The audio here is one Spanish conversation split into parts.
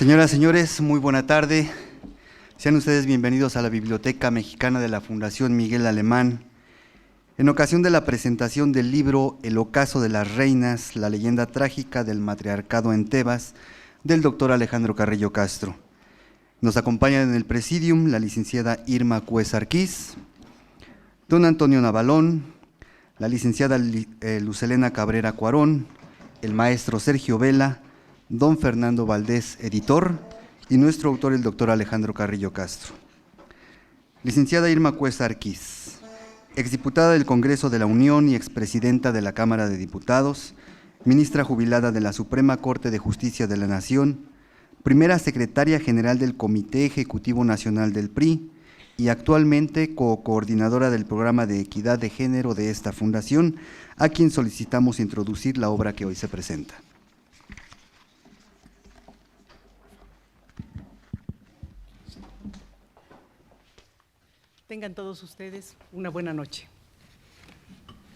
Señoras, señores, muy buena tarde. Sean ustedes bienvenidos a la Biblioteca Mexicana de la Fundación Miguel Alemán. En ocasión de la presentación del libro El ocaso de las reinas, la leyenda trágica del matriarcado en Tebas, del doctor Alejandro Carrillo Castro. Nos acompañan en el presidium la licenciada Irma Cues Arquiz, don Antonio Navalón, la licenciada Lucelena Cabrera Cuarón, el maestro Sergio Vela, don Fernando Valdés, editor, y nuestro autor, el doctor Alejandro Carrillo Castro. Licenciada Irma Cues Arquiz, exdiputada del Congreso de la Unión y expresidenta de la Cámara de Diputados, ministra jubilada de la Suprema Corte de Justicia de la Nación, primera secretaria general del Comité Ejecutivo Nacional del PRI y actualmente coordinadora del Programa de Equidad de Género de esta fundación, a quien solicitamos introducir la obra que hoy se presenta. Tengan todos ustedes una buena noche.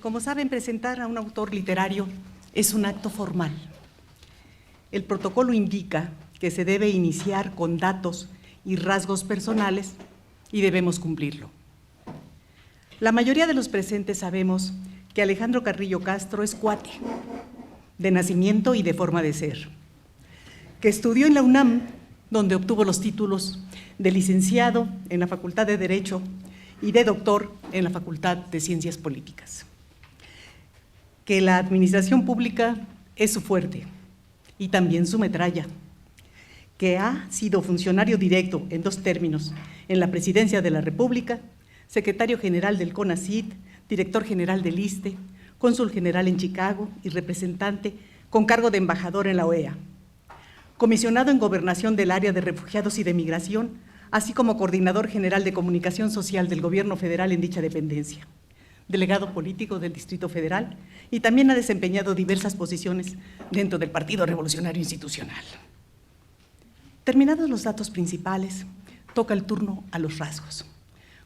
Como saben, presentar a un autor literario es un acto formal. El protocolo indica que se debe iniciar con datos y rasgos personales y debemos cumplirlo. La mayoría de los presentes sabemos que Alejandro Carrillo Castro es cuate, de nacimiento y de forma de ser, que estudió en la UNAM, donde obtuvo los títulos de licenciado en la Facultad de Derecho y de doctor en la Facultad de Ciencias Políticas. Que la administración pública es su fuerte y también su metralla. Que ha sido funcionario directo en 2 términos en la Presidencia de la República, secretario general del CONACYT, director general del ISSSTE, cónsul general en Chicago y representante con cargo de embajador en la OEA. Comisionado en Gobernación del Área de Refugiados y de Migración, así como coordinador general de comunicación social del Gobierno federal en dicha dependencia, delegado político del Distrito Federal y también ha desempeñado diversas posiciones dentro del Partido Revolucionario Institucional. Terminados los datos principales, toca el turno a los rasgos.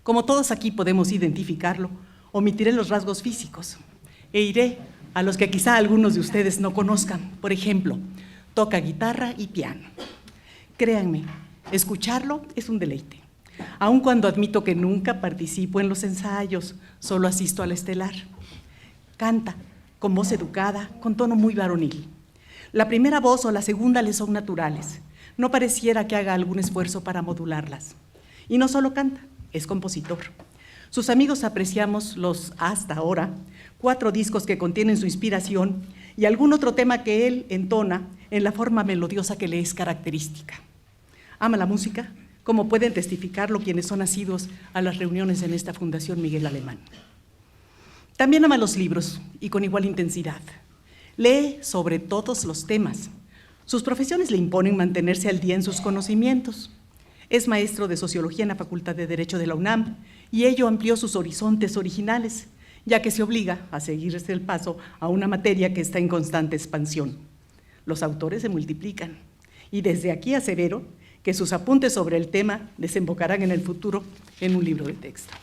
Como todos aquí podemos identificarlo, omitiré los rasgos físicos e iré a los que quizá algunos de ustedes no conozcan. Por ejemplo, toca guitarra y piano. Créanme, escucharlo es un deleite, aun cuando admito que nunca participo en los ensayos, solo asisto a la estelar. Canta con voz educada, con tono muy varonil. La primera voz o la segunda le son naturales, no pareciera que haga algún esfuerzo para modularlas. Y no solo canta, es compositor. Sus amigos apreciamos los, hasta ahora, 4 discos que contienen su inspiración y algún otro tema que él entona en la forma melodiosa que le es característica. Ama la música, como pueden testificarlo quienes son asiduos a las reuniones en esta Fundación Miguel Alemán. También ama los libros y con igual intensidad. Lee sobre todos los temas. Sus profesiones le imponen mantenerse al día en sus conocimientos. Es maestro de Sociología en la Facultad de Derecho de la UNAM y ello amplió sus horizontes originales, ya que se obliga a seguirse el paso a una materia que está en constante expansión. Los autores se multiplican y desde aquí asevero que sus apuntes sobre el tema desembocarán en el futuro en un libro de texto.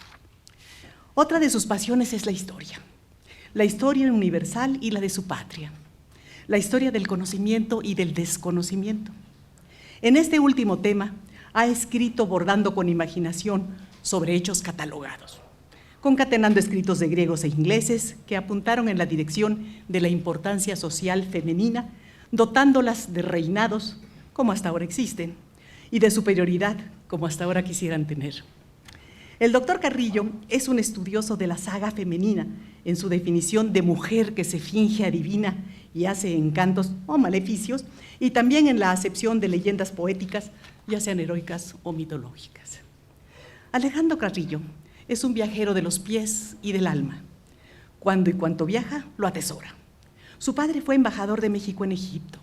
Otra de sus pasiones es la historia universal y la de su patria, la historia del conocimiento y del desconocimiento. En este último tema ha escrito bordando con imaginación sobre hechos catalogados, concatenando escritos de griegos e ingleses que apuntaron en la dirección de la importancia social femenina, dotándolas de reinados, como hasta ahora existen, y de superioridad, como hasta ahora quisieran tener. El doctor Carrillo es un estudioso de la saga femenina, en su definición de mujer que se finge adivina y hace encantos o maleficios, y también en la acepción de leyendas poéticas, ya sean heroicas o mitológicas. Alejandro Carrillo es un viajero de los pies y del alma. Cuando y cuanto viaja, lo atesora. Su padre fue embajador de México en Egipto,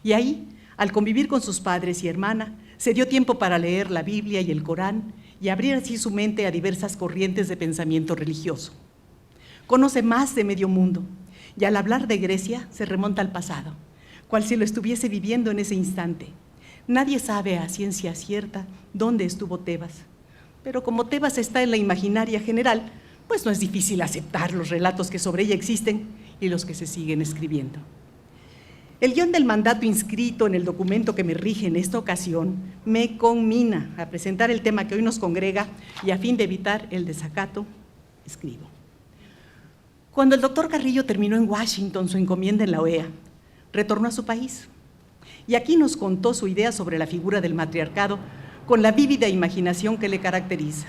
y ahí, al convivir con sus padres y hermana, se dio tiempo para leer la Biblia y el Corán y abrir así su mente a diversas corrientes de pensamiento religioso. Conoce más de medio mundo y al hablar de Grecia se remonta al pasado, cual si lo estuviese viviendo en ese instante. Nadie sabe a ciencia cierta dónde estuvo Tebas, pero como Tebas está en la imaginaria general, pues no es difícil aceptar los relatos que sobre ella existen y los que se siguen escribiendo. El guión del mandato inscrito en el documento que me rige en esta ocasión me conmina a presentar el tema que hoy nos congrega y a fin de evitar el desacato, escribo. Cuando el doctor Carrillo terminó en Washington su encomienda en la OEA, retornó a su país y aquí nos contó su idea sobre la figura del matriarcado con la vívida imaginación que le caracteriza.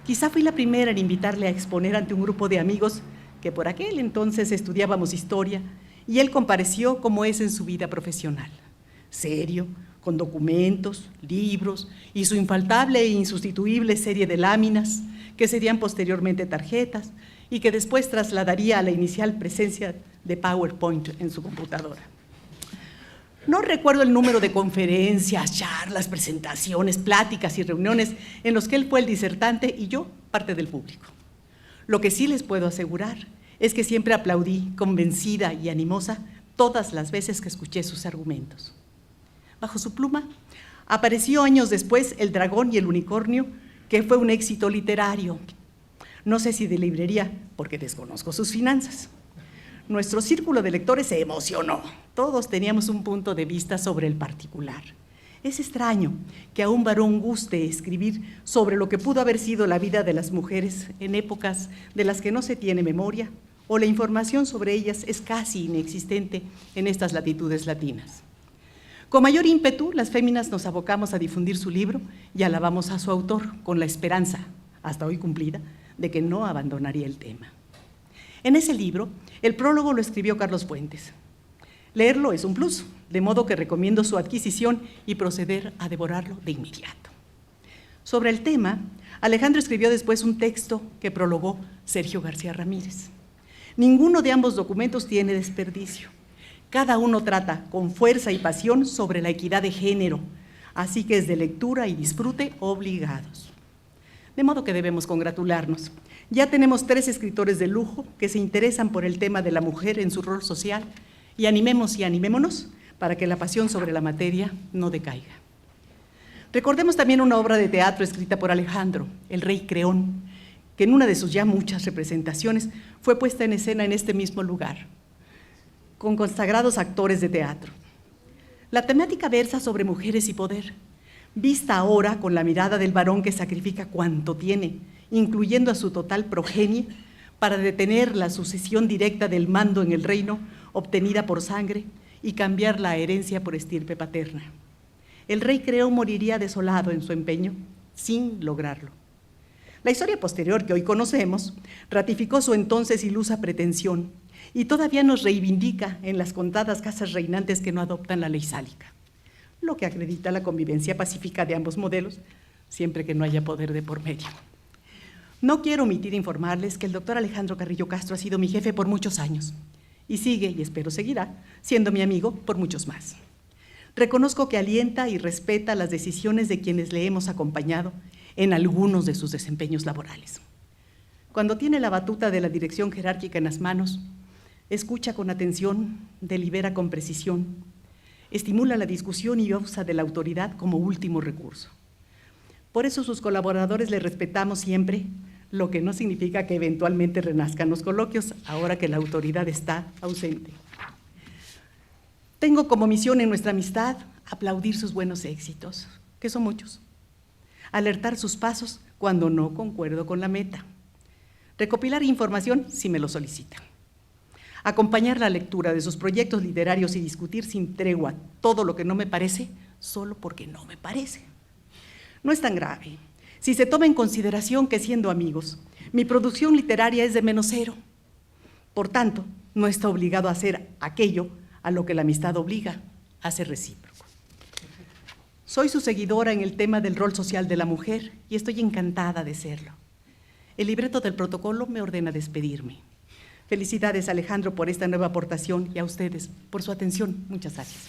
Quizá fui la primera en invitarle a exponer ante un grupo de amigos que por aquel entonces estudiábamos historia, y él compareció como es en su vida profesional, serio, con documentos, libros y su infaltable e insustituible serie de láminas, que serían posteriormente tarjetas y que después trasladaría a la inicial presencia de PowerPoint en su computadora. No recuerdo el número de conferencias, charlas, presentaciones, pláticas y reuniones en los que él fue el disertante y yo parte del público. Lo que sí les puedo asegurar es que siempre aplaudí, convencida y animosa, todas las veces que escuché sus argumentos. Bajo su pluma apareció años después El dragón y el unicornio, que fue un éxito literario. No sé si de librería, porque desconozco sus finanzas. Nuestro círculo de lectores se emocionó. Todos teníamos un punto de vista sobre el particular. Es extraño que a un varón guste escribir sobre lo que pudo haber sido la vida de las mujeres en épocas de las que no se tiene memoria, o la información sobre ellas es casi inexistente en estas latitudes latinas. Con mayor ímpetu, las féminas nos abocamos a difundir su libro y alabamos a su autor con la esperanza, hasta hoy cumplida, de que no abandonaría el tema. En ese libro, el prólogo lo escribió Carlos Fuentes. Leerlo es un plus, de modo que recomiendo su adquisición y proceder a devorarlo de inmediato. Sobre el tema, Alejandro escribió después un texto que prologó Sergio García Ramírez. Ninguno de ambos documentos tiene desperdicio. Cada uno trata con fuerza y pasión sobre la equidad de género, así que es de lectura y disfrute obligados. De modo que debemos congratularnos. Ya tenemos 3 escritores de lujo que se interesan por el tema de la mujer en su rol social, y animemos y animémonos para que la pasión sobre la materia no decaiga. Recordemos también una obra de teatro escrita por Alejandro, El Rey Creón, que en una de sus ya muchas representaciones fue puesta en escena en este mismo lugar, con consagrados actores de teatro. La temática versa sobre mujeres y poder, vista ahora con la mirada del varón que sacrifica cuanto tiene, incluyendo a su total progenie, para detener la sucesión directa del mando en el reino obtenida por sangre y cambiar la herencia por estirpe paterna. El rey Creón moriría desolado en su empeño, sin lograrlo. La historia posterior que hoy conocemos ratificó su entonces ilusa pretensión y todavía nos reivindica en las contadas casas reinantes que no adoptan la ley sálica, lo que acredita la convivencia pacífica de ambos modelos, siempre que no haya poder de por medio. No quiero omitir informarles que el doctor Alejandro Carrillo Castro ha sido mi jefe por muchos años y sigue, y espero seguirá, siendo mi amigo por muchos más. Reconozco que alienta y respeta las decisiones de quienes le hemos acompañado en algunos de sus desempeños laborales. Cuando tiene la batuta de la dirección jerárquica en las manos, escucha con atención, delibera con precisión, estimula la discusión y usa de la autoridad como último recurso. Por eso sus colaboradores le respetamos siempre, lo que no significa que eventualmente renazcan los coloquios, ahora que la autoridad está ausente. Tengo como misión en nuestra amistad aplaudir sus buenos éxitos, que son muchos, alertar sus pasos cuando no concuerdo con la meta, recopilar información si me lo solicitan, acompañar la lectura de sus proyectos literarios y discutir sin tregua todo lo que no me parece, solo porque no me parece. No es tan grave si se toma en consideración que, siendo amigos, mi producción literaria es de -0. Por tanto, no está obligado a hacer aquello a lo que la amistad obliga, a ser recíproco. Soy su seguidora en el tema del rol social de la mujer y estoy encantada de serlo. El libreto del protocolo me ordena despedirme. Felicidades, Alejandro, por esta nueva aportación y a ustedes por su atención. Muchas gracias.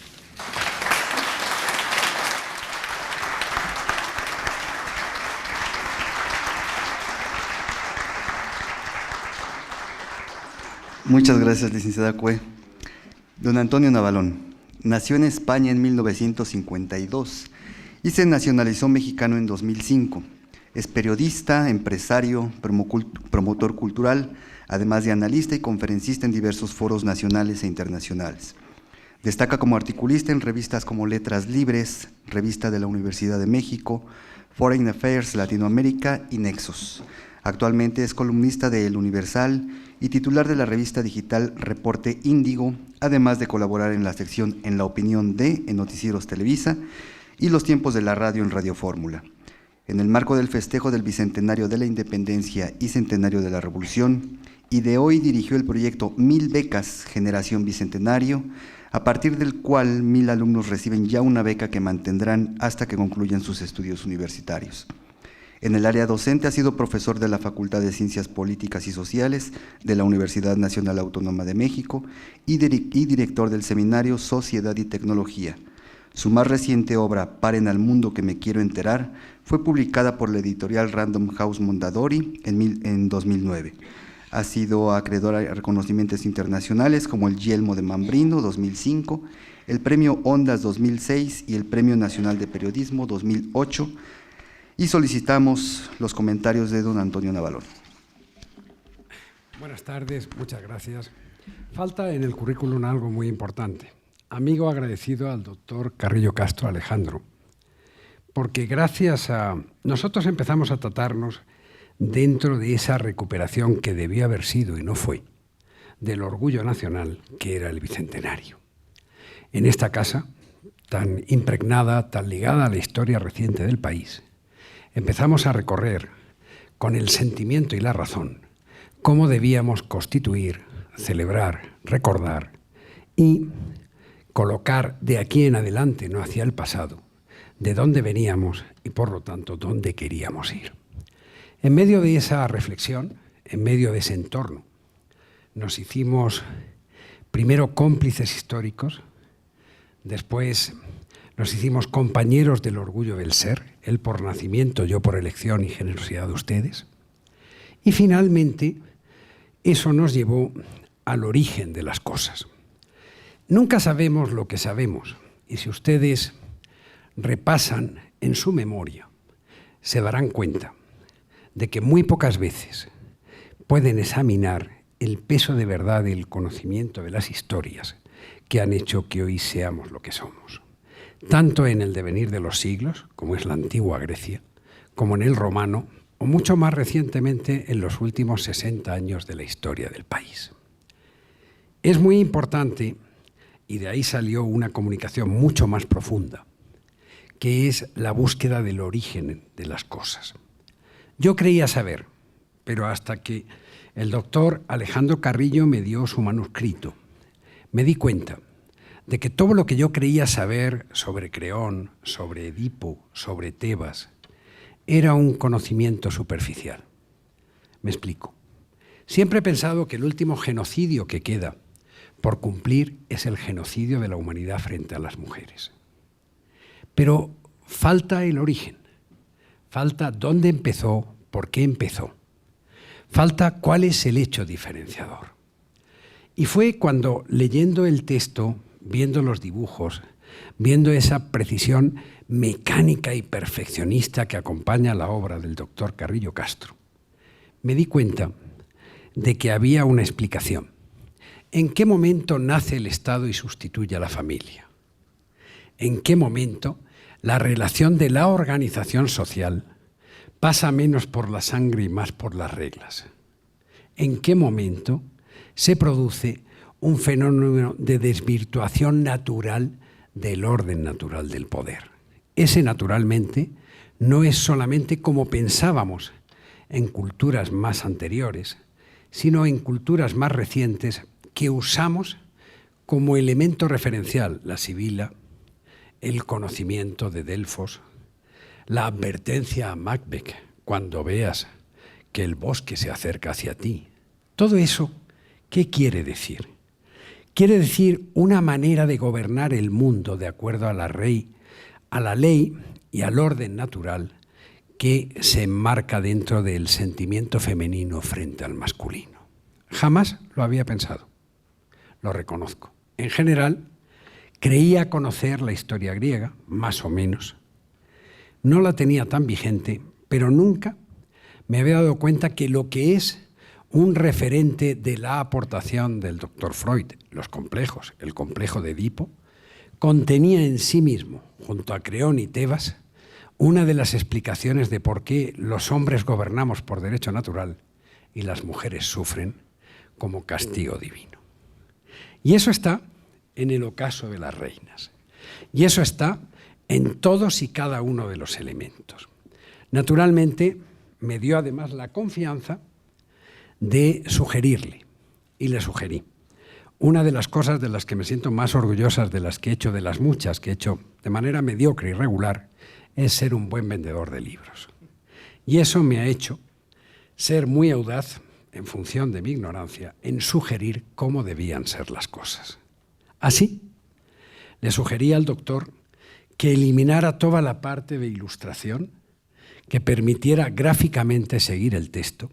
Muchas gracias, licenciada Cue. Don Antonio Navalón nació en España en 1952 y se nacionalizó mexicano en 2005. Es periodista, empresario, promotor cultural, además de analista y conferencista en diversos foros nacionales e internacionales. Destaca como articulista en revistas como Letras Libres, Revista de la Universidad de México, Foreign Affairs Latinoamérica y Nexos. Actualmente es columnista de El Universal y titular de la revista digital Reporte Índigo, además de colaborar en la sección En la Opinión de en Noticieros Televisa y Los Tiempos de la Radio en Radio Fórmula. En el marco del festejo del Bicentenario de la Independencia y Centenario de la Revolución, ideó y dirigió el proyecto 1000 Becas Generación Bicentenario, a partir del cual 1000 alumnos reciben ya una beca que mantendrán hasta que concluyan sus estudios universitarios. En el área docente ha sido profesor de la Facultad de Ciencias Políticas y Sociales de la Universidad Nacional Autónoma de México y director del seminario Sociedad y Tecnología. Su más reciente obra, Paren al mundo que me quiero enterar, fue publicada por la editorial Random House Mondadori en 2009. Ha sido acreedor a reconocimientos internacionales como el Yelmo de Mambrino 2005, el Premio Ondas 2006 y el Premio Nacional de Periodismo 2008, y solicitamos los comentarios de don Antonio Navalón. Buenas tardes, muchas gracias. Falta en el currículum algo muy importante. Amigo agradecido al doctor Carrillo Castro Alejandro, porque gracias a nosotros empezamos a tratarnos dentro de esa recuperación que debió haber sido y no fue, del orgullo nacional que era el Bicentenario. En esta casa, tan impregnada, tan ligada a la historia reciente del país, empezamos a recorrer, con el sentimiento y la razón, cómo debíamos constituir, celebrar, recordar y colocar de aquí en adelante, no hacia el pasado, de dónde veníamos y, por lo tanto, dónde queríamos ir. En medio de esa reflexión, en medio de ese entorno, nos hicimos primero cómplices históricos, después nos hicimos compañeros del orgullo del ser, él por nacimiento, yo por elección y generosidad de ustedes, y finalmente eso nos llevó al origen de las cosas. Nunca sabemos lo que sabemos, y si ustedes repasan en su memoria, se darán cuenta de que muy pocas veces pueden examinar el peso de verdad del conocimiento de las historias que han hecho que hoy seamos lo que somos, tanto en el devenir de los siglos, como es la antigua Grecia, como en el romano, o mucho más recientemente en los últimos 60 años de la historia del país. Es muy importante, y de ahí salió una comunicación mucho más profunda, que es la búsqueda del origen de las cosas. Yo creía saber, pero hasta que el doctor Alejandro Carrillo me dio su manuscrito, me di cuenta de que todo lo que yo creía saber sobre Creón, sobre Edipo, sobre Tebas, era un conocimiento superficial. Me explico. Siempre he pensado que el último genocidio que queda por cumplir es el genocidio de la humanidad frente a las mujeres. Pero falta el origen, falta dónde empezó, por qué empezó, falta cuál es el hecho diferenciador. Y fue cuando, leyendo el texto, viendo los dibujos, viendo esa precisión mecánica y perfeccionista que acompaña la obra del doctor Carrillo Castro, me di cuenta de que había una explicación. ¿En qué momento nace el Estado y sustituye a la familia? ¿En qué momento la relación de la organización social pasa menos por la sangre y más por las reglas? ¿En qué momento se produce un fenómeno de desvirtuación natural del orden natural del poder? Ese, naturalmente, no es solamente como pensábamos en culturas más anteriores, sino en culturas más recientes que usamos como elemento referencial la sibila, el conocimiento de Delfos, la advertencia a Macbeth cuando veas que el bosque se acerca hacia ti. Todo eso, ¿qué quiere decir? Quiere decir una manera de gobernar el mundo de acuerdo a la ley y al orden natural que se enmarca dentro del sentimiento femenino frente al masculino. Jamás lo había pensado, lo reconozco. En general, creía conocer la historia griega, más o menos. No la tenía tan vigente, pero nunca me había dado cuenta que lo que es un referente de la aportación del doctor Freud, los complejos, el complejo de Edipo, contenía en sí mismo, junto a Creón y Tebas, una de las explicaciones de por qué los hombres gobernamos por derecho natural y las mujeres sufren como castigo divino. Y eso está en el ocaso de las reinas. Y eso está en todos y cada uno de los elementos. Naturalmente, me dio además la confianza de sugerirle, y le sugerí. Una de las cosas de las que me siento más orgullosas, de las que he hecho, de las muchas que he hecho de manera mediocre y regular, es ser un buen vendedor de libros. Y eso me ha hecho ser muy audaz, en función de mi ignorancia, en sugerir cómo debían ser las cosas. Así, le sugerí al doctor que eliminara toda la parte de ilustración que permitiera gráficamente seguir el texto,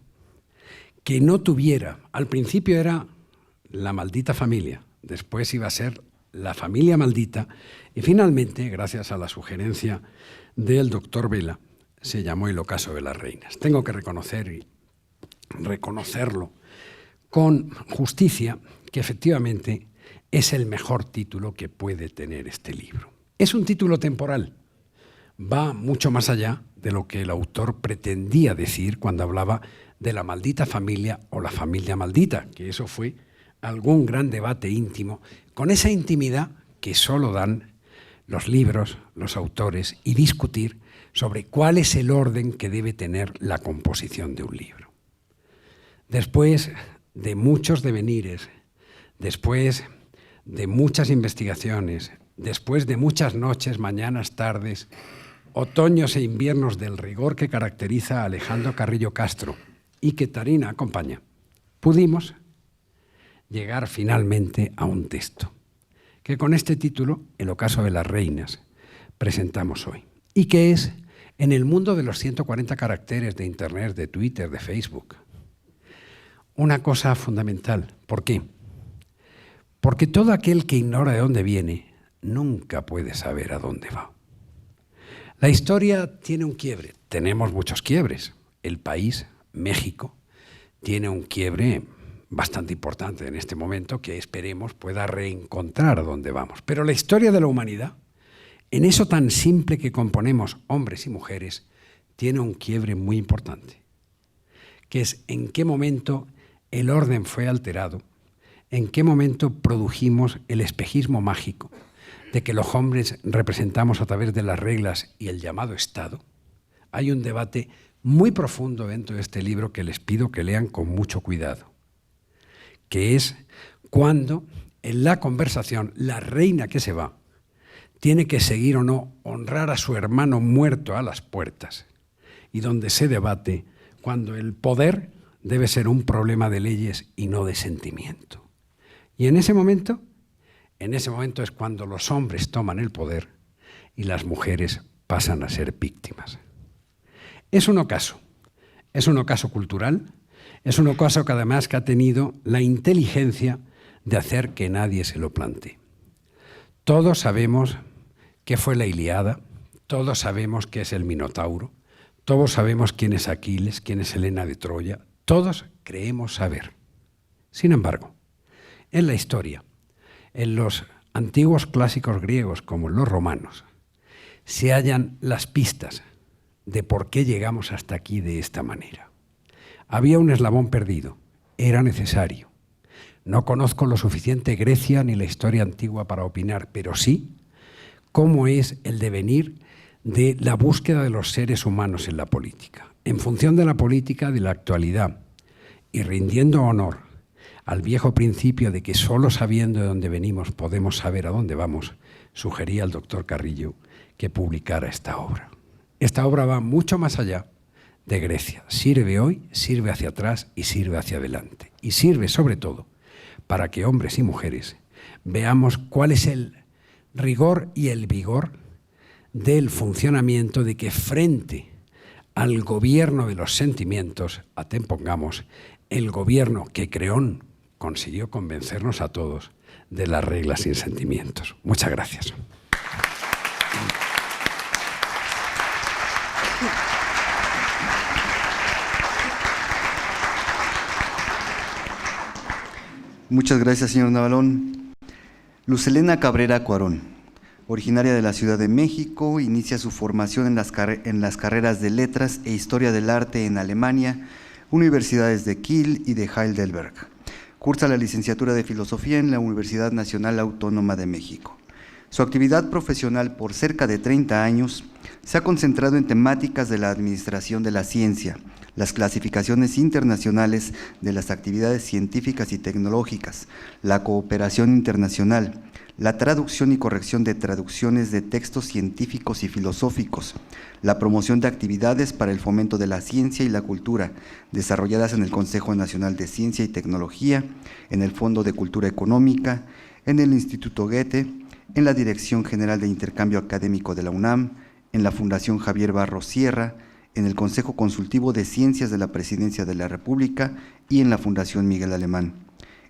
que no tuviera, al principio era la maldita familia, después iba a ser la familia maldita y finalmente, gracias a la sugerencia del doctor Vela, se llamó El ocaso de las reinas. Tengo que reconocer y reconocerlo con justicia que efectivamente es el mejor título que puede tener este libro. Es un título temporal, va mucho más allá de lo que el autor pretendía decir cuando hablaba de la maldita familia o la familia maldita, que eso fue algún gran debate íntimo, con esa intimidad que solo dan los libros, los autores, y discutir sobre cuál es el orden que debe tener la composición de un libro. Después de muchos devenires, después de muchas investigaciones, después de muchas noches, mañanas, tardes, otoños e inviernos del rigor que caracteriza a Alejandro Carrillo Castro y que Tarina acompaña, pudimos llegar finalmente a un texto que con este título, El ocaso de las reinas, presentamos hoy y que es en el mundo de los 140 caracteres de Internet, de Twitter, de Facebook. Una cosa fundamental. ¿Por qué? Porque todo aquel que ignora de dónde viene nunca puede saber a dónde va. La historia tiene un quiebre. Tenemos muchos quiebres. El país, México, tiene un quiebre bastante importante en este momento que esperemos pueda reencontrar a dónde vamos. Pero la historia de la humanidad, en eso tan simple que componemos hombres y mujeres, tiene un quiebre muy importante, que es en qué momento el orden fue alterado, en qué momento produjimos el espejismo mágico de que los hombres representamos a través de las reglas y el llamado Estado. Hay un debate muy profundo dentro de este libro que les pido que lean con mucho cuidado, que es cuando en la conversación la reina que se va tiene que seguir o no honrar a su hermano muerto a las puertas, y donde se debate cuando el poder debe ser un problema de leyes y no de sentimiento. Y en ese momento es cuando los hombres toman el poder y las mujeres pasan a ser víctimas. Es un ocaso cultural, es un ocaso que además que ha tenido la inteligencia de hacer que nadie se lo plantee. Todos sabemos qué fue la Ilíada, todos sabemos qué es el Minotauro, todos sabemos quién es Aquiles, quién es Helena de Troya, todos creemos saber. Sin embargo, en la historia, en los antiguos clásicos griegos como en los romanos, se hallan las pistas de por qué llegamos hasta aquí de esta manera. Había un eslabón perdido, era necesario. No conozco lo suficiente Grecia ni la historia antigua para opinar, pero sí cómo es el devenir de la búsqueda de los seres humanos en la política. En función de la política de la actualidad y rindiendo honor al viejo principio de que solo sabiendo de dónde venimos podemos saber a dónde vamos, sugería al doctor Carrillo que publicara esta obra. Esta obra va mucho más allá de Grecia. Sirve hoy, sirve hacia atrás y sirve hacia adelante. Y sirve sobre todo para que hombres y mujeres veamos cuál es el rigor y el vigor del funcionamiento de que frente al gobierno de los sentimientos, pongamos el gobierno que Creón consiguió convencernos a todos de las reglas sin sentimientos. Muchas gracias. Muchas gracias, señor Navalón. Luz Helena Cabrera Cuarón, originaria de la Ciudad de México, inicia su formación en las carreras de Letras e Historia del Arte en Alemania, universidades de Kiel y de Heidelberg. Cursa la licenciatura de Filosofía en la Universidad Nacional Autónoma de México. Su actividad profesional por cerca de 30 años se ha concentrado en temáticas de la administración de la ciencia, las clasificaciones internacionales de las actividades científicas y tecnológicas, la cooperación internacional, la traducción y corrección de traducciones de textos científicos y filosóficos, la promoción de actividades para el fomento de la ciencia y la cultura, desarrolladas en el Consejo Nacional de Ciencia y Tecnología, en el Fondo de Cultura Económica, en el Instituto Goethe, en la Dirección General de Intercambio Académico de la UNAM, en la Fundación Javier Barros Sierra, en el Consejo Consultivo de Ciencias de la Presidencia de la República y en la Fundación Miguel Alemán.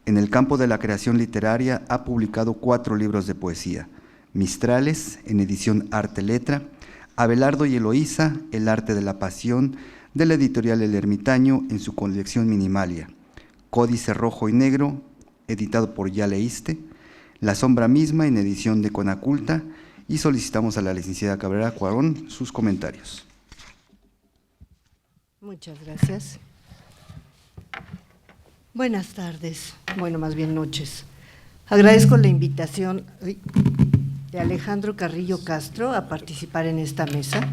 En el campo de la creación literaria ha publicado 4 libros de poesía: Mistrales, en edición Arte Letra; Abelardo y Eloísa, El arte de la pasión, de la editorial El Ermitaño, en su colección Minimalia; Códice Rojo y Negro, editado por Ya Leíste; La sombra misma, en edición de Conaculta, y solicitamos a la licenciada Cabrera Cuarón sus comentarios. Muchas gracias. Buenas tardes, bueno, más bien noches. Agradezco la invitación de Alejandro Carrillo Castro a participar en esta mesa.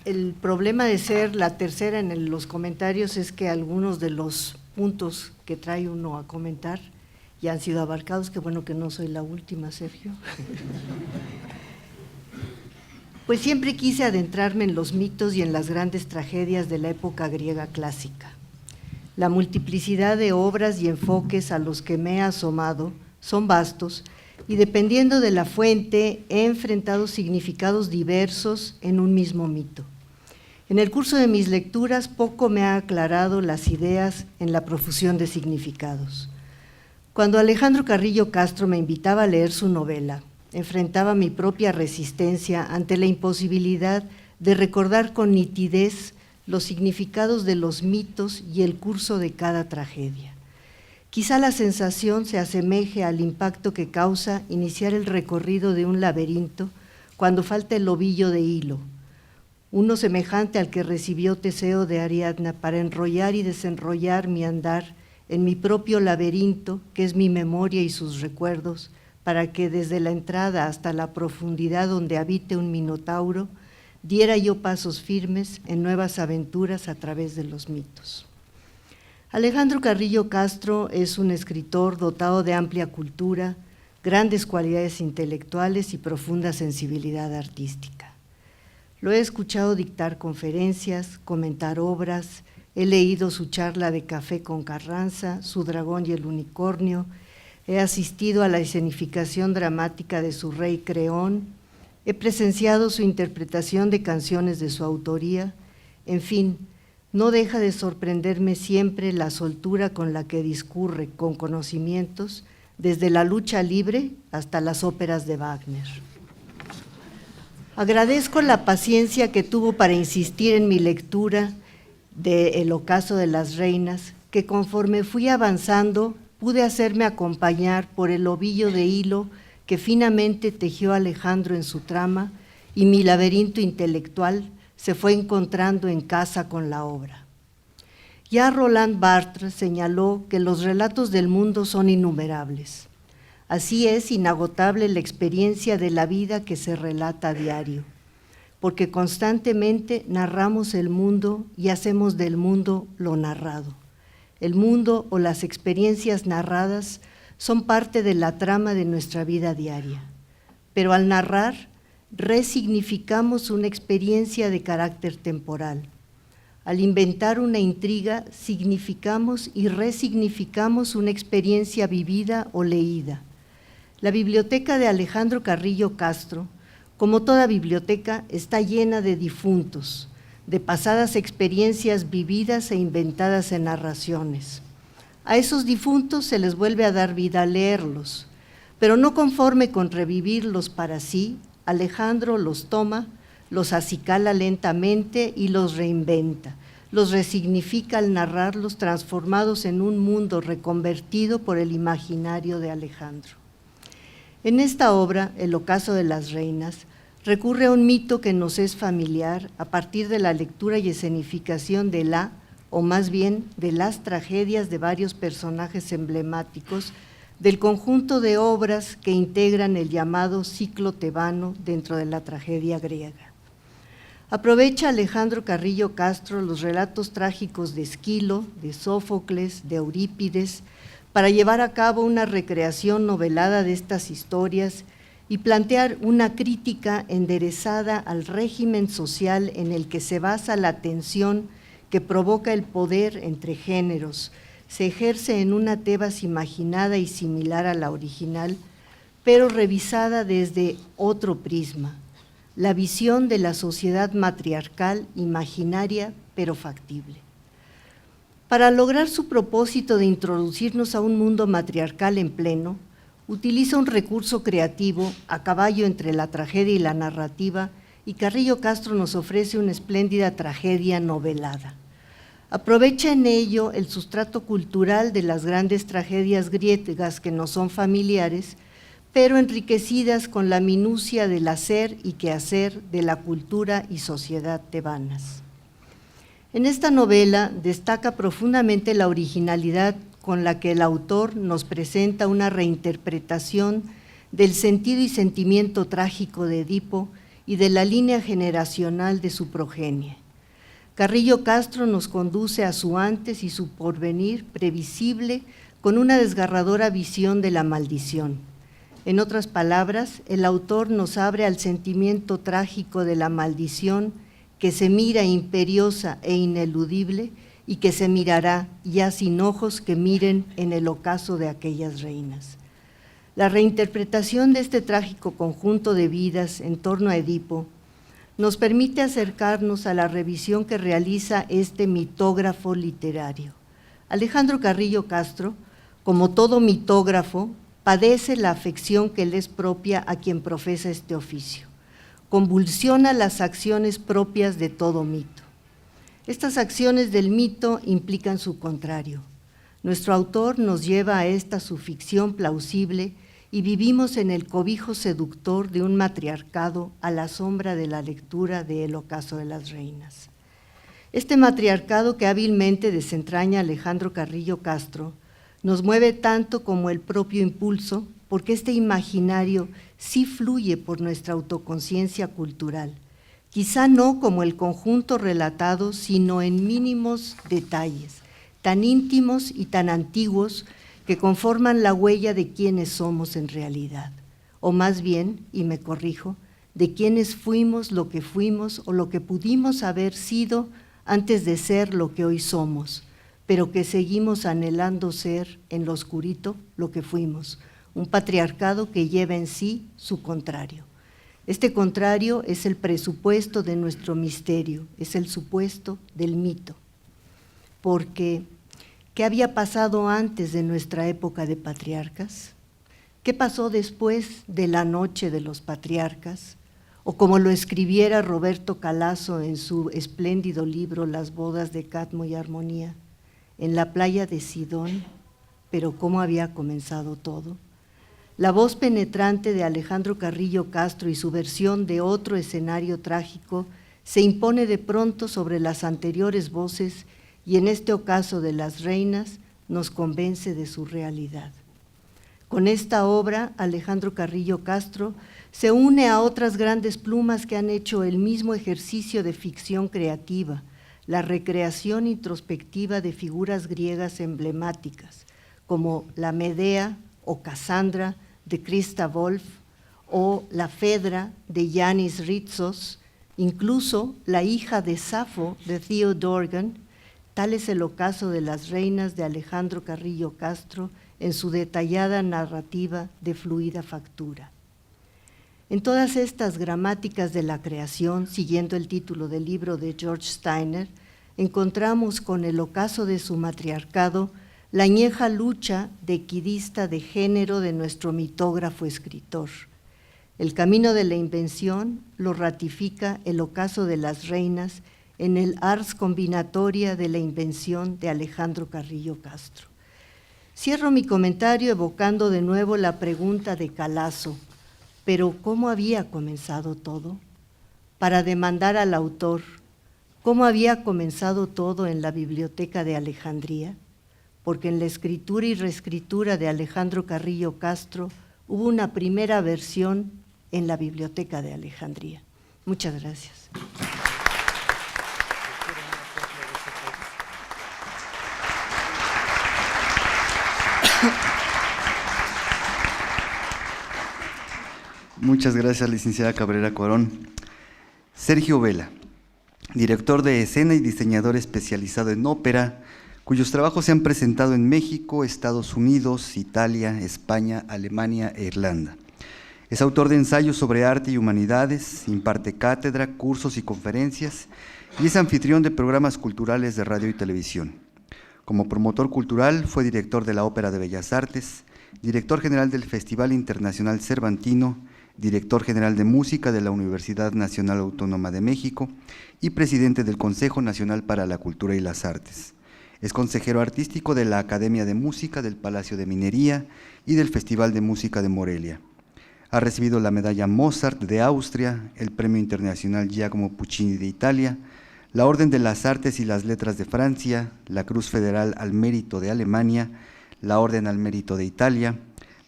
El problema de ser la tercera en los comentarios es que algunos de los puntos que trae uno a comentar ya han sido abarcados. Qué bueno que no soy la última, Sergio. Pues siempre quise adentrarme en los mitos y en las grandes tragedias de la época griega clásica. La multiplicidad de obras y enfoques a los que me he asomado son vastos y, dependiendo de la fuente, he enfrentado significados diversos en un mismo mito. En el curso de mis lecturas poco me ha aclarado las ideas en la profusión de significados. Cuando Alejandro Carrillo Castro me invitaba a leer su novela, enfrentaba mi propia resistencia ante la imposibilidad de recordar con nitidez los significados de los mitos y el curso de cada tragedia. Quizá la sensación se asemeje al impacto que causa iniciar el recorrido de un laberinto cuando falta el ovillo de hilo, uno semejante al que recibió Teseo de Ariadna para enrollar y desenrollar mi andar en mi propio laberinto, que es mi memoria y sus recuerdos, para que desde la entrada hasta la profundidad donde habite un minotauro, diera yo pasos firmes en nuevas aventuras a través de los mitos. Alejandro Carrillo Castro es un escritor dotado de amplia cultura, grandes cualidades intelectuales y profunda sensibilidad artística. Lo he escuchado dictar conferencias, comentar obras, he leído su charla de Café con Carranza, Su dragón y el unicornio, he asistido a la escenificación dramática de su Rey Creón, he presenciado su interpretación de canciones de su autoría. En fin, no deja de sorprenderme siempre la soltura con la que discurre con conocimientos desde la lucha libre hasta las óperas de Wagner. Agradezco la paciencia que tuvo para insistir en mi lectura de El ocaso de las reinas, que conforme fui avanzando pude hacerme acompañar por el ovillo de hilo que finamente tejió Alejandro en su trama, y mi laberinto intelectual se fue encontrando en casa con la obra. Ya Roland Barthes señaló que los relatos del mundo son innumerables. Así es inagotable la experiencia de la vida que se relata a diario, porque constantemente narramos el mundo y hacemos del mundo lo narrado. El mundo o las experiencias narradas son parte de la trama de nuestra vida diaria, pero al narrar, resignificamos una experiencia de carácter temporal. Al inventar una intriga, significamos y resignificamos una experiencia vivida o leída. La biblioteca de Alejandro Carrillo Castro, como toda biblioteca, está llena de difuntos, de pasadas experiencias vividas e inventadas en narraciones. A esos difuntos se les vuelve a dar vida al leerlos, pero no conforme con revivirlos para sí, Alejandro los toma, los acicala lentamente y los reinventa, los resignifica al narrarlos transformados en un mundo reconvertido por el imaginario de Alejandro. En esta obra, El ocaso de las reinas, recurre a un mito que nos es familiar a partir de la lectura y escenificación o más bien de las tragedias de varios personajes emblemáticos del conjunto de obras que integran el llamado ciclo tebano dentro de la tragedia griega. Aprovecha Alejandro Carrillo Castro los relatos trágicos de Esquilo, de Sófocles, de Eurípides, para llevar a cabo una recreación novelada de estas historias y plantear una crítica enderezada al régimen social en el que se basa la tensión que provoca el poder entre géneros, se ejerce en una Tebas imaginada y similar a la original, pero revisada desde otro prisma, la visión de la sociedad matriarcal, imaginaria, pero factible. Para lograr su propósito de introducirnos a un mundo matriarcal en pleno, utiliza un recurso creativo a caballo entre la tragedia y la narrativa, y Carrillo Castro nos ofrece una espléndida tragedia novelada. Aprovecha en ello el sustrato cultural de las grandes tragedias griegas que nos son familiares, pero enriquecidas con la minucia del hacer y quehacer de la cultura y sociedad tebanas. En esta novela destaca profundamente la originalidad con la que el autor nos presenta una reinterpretación del sentido y sentimiento trágico de Edipo y de la línea generacional de su progenie. Carrillo Castro nos conduce a su antes y su porvenir previsible con una desgarradora visión de la maldición. En otras palabras, el autor nos abre al sentimiento trágico de la maldición que se mira imperiosa e ineludible y que se mirará ya sin ojos que miren en el ocaso de aquellas reinas. La reinterpretación de este trágico conjunto de vidas en torno a Edipo nos permite acercarnos a la revisión que realiza este mitógrafo literario. Alejandro Carrillo Castro, como todo mitógrafo, padece la afección que le es propia a quien profesa este oficio. Convulsiona las acciones propias de todo mito. Estas acciones del mito implican su contrario. Nuestro autor nos lleva a esta su ficción plausible y vivimos en el cobijo seductor de un matriarcado a la sombra de la lectura de El ocaso de las reinas. Este matriarcado que hábilmente desentraña Alejandro Carrillo Castro nos mueve tanto como el propio impulso, porque este imaginario sí fluye por nuestra autoconciencia cultural, quizá no como el conjunto relatado, sino en mínimos detalles, tan íntimos y tan antiguos que conforman la huella de quienes somos en realidad, o más bien, y me corrijo, de quienes fuimos lo que fuimos o lo que pudimos haber sido antes de ser lo que hoy somos, pero que seguimos anhelando ser en lo oscurito lo que fuimos, un patriarcado que lleva en sí su contrario. Este contrario es el presupuesto de nuestro misterio, es el supuesto del mito. Porque, ¿qué había pasado antes de nuestra época de patriarcas? ¿Qué pasó después de la noche de los patriarcas? O como lo escribiera Roberto Calazo en su espléndido libro Las bodas de Cadmo y Armonía, en la playa de Sidón, pero ¿cómo había comenzado todo? La voz penetrante de Alejandro Carrillo Castro y su versión de otro escenario trágico se impone de pronto sobre las anteriores voces y en este ocaso de las reinas nos convence de su realidad. Con esta obra, Alejandro Carrillo Castro se une a otras grandes plumas que han hecho el mismo ejercicio de ficción creativa, la recreación introspectiva de figuras griegas emblemáticas, como la Medea o Casandra de Christa Wolf, o la Fedra de Yanis Ritsos, incluso la hija de Safo de Theo Dorgan. Tal es el ocaso de las reinas de Alejandro Carrillo Castro en su detallada narrativa de fluida factura. En todas estas gramáticas de la creación, siguiendo el título del libro de George Steiner, encontramos con el ocaso de su matriarcado la añeja lucha de equidista de género de nuestro mitógrafo escritor. El camino de la invención lo ratifica el ocaso de las reinas en el ars combinatoria de la invención de Alejandro Carrillo Castro. Cierro mi comentario evocando de nuevo la pregunta de Calazo, pero ¿cómo había comenzado todo? Para demandar al autor, ¿cómo había comenzado todo en la Biblioteca de Alejandría? Porque en la escritura y reescritura de Alejandro Carrillo Castro hubo una primera versión en la Biblioteca de Alejandría. Muchas gracias. Muchas gracias, licenciada Cabrera Corón. Sergio Vela, director de escena y diseñador especializado en ópera, cuyos trabajos se han presentado en México, Estados Unidos, Italia, España, Alemania e Irlanda. Es autor de ensayos sobre arte y humanidades, imparte cátedra, cursos y conferencias y es anfitrión de programas culturales de radio y televisión. Como promotor cultural fue director de la Ópera de Bellas Artes, director general del Festival Internacional Cervantino, director general de Música de la Universidad Nacional Autónoma de México y presidente del Consejo Nacional para la Cultura y las Artes. Es consejero artístico de la Academia de Música del Palacio de Minería y del Festival de Música de Morelia. Ha recibido la Medalla Mozart de Austria, el Premio Internacional Giacomo Puccini de Italia, la Orden de las Artes y las Letras de Francia, la Cruz Federal al Mérito de Alemania, la Orden al Mérito de Italia,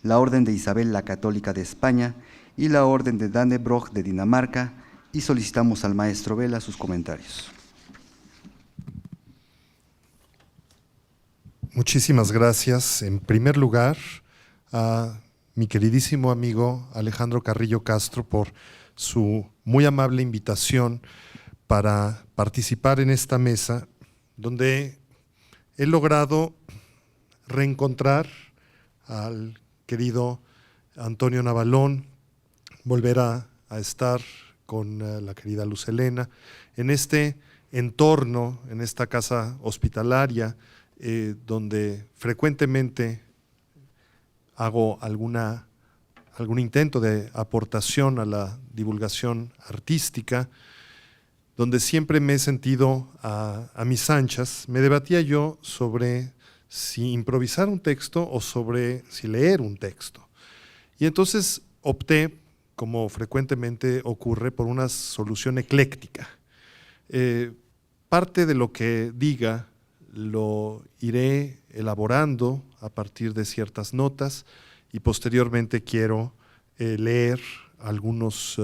la Orden de Isabel la Católica de España y la Orden de Dannebrog de Dinamarca, y solicitamos al maestro Vela sus comentarios. Muchísimas gracias. En primer lugar, a mi queridísimo amigo Alejandro Carrillo Castro por su muy amable invitación para participar en esta mesa, donde he logrado reencontrar al querido Antonio Navalón, volver a estar con la querida Luz Helena, en este entorno, en esta casa hospitalaria, donde frecuentemente hago algún intento de aportación a la divulgación artística, donde siempre me he sentido a mis anchas. Me debatía yo sobre si improvisar un texto o sobre si leer un texto. Y entonces opté, como frecuentemente ocurre, por una solución ecléctica. Parte de lo que diga lo iré elaborando a partir de ciertas notas y posteriormente quiero leer algunas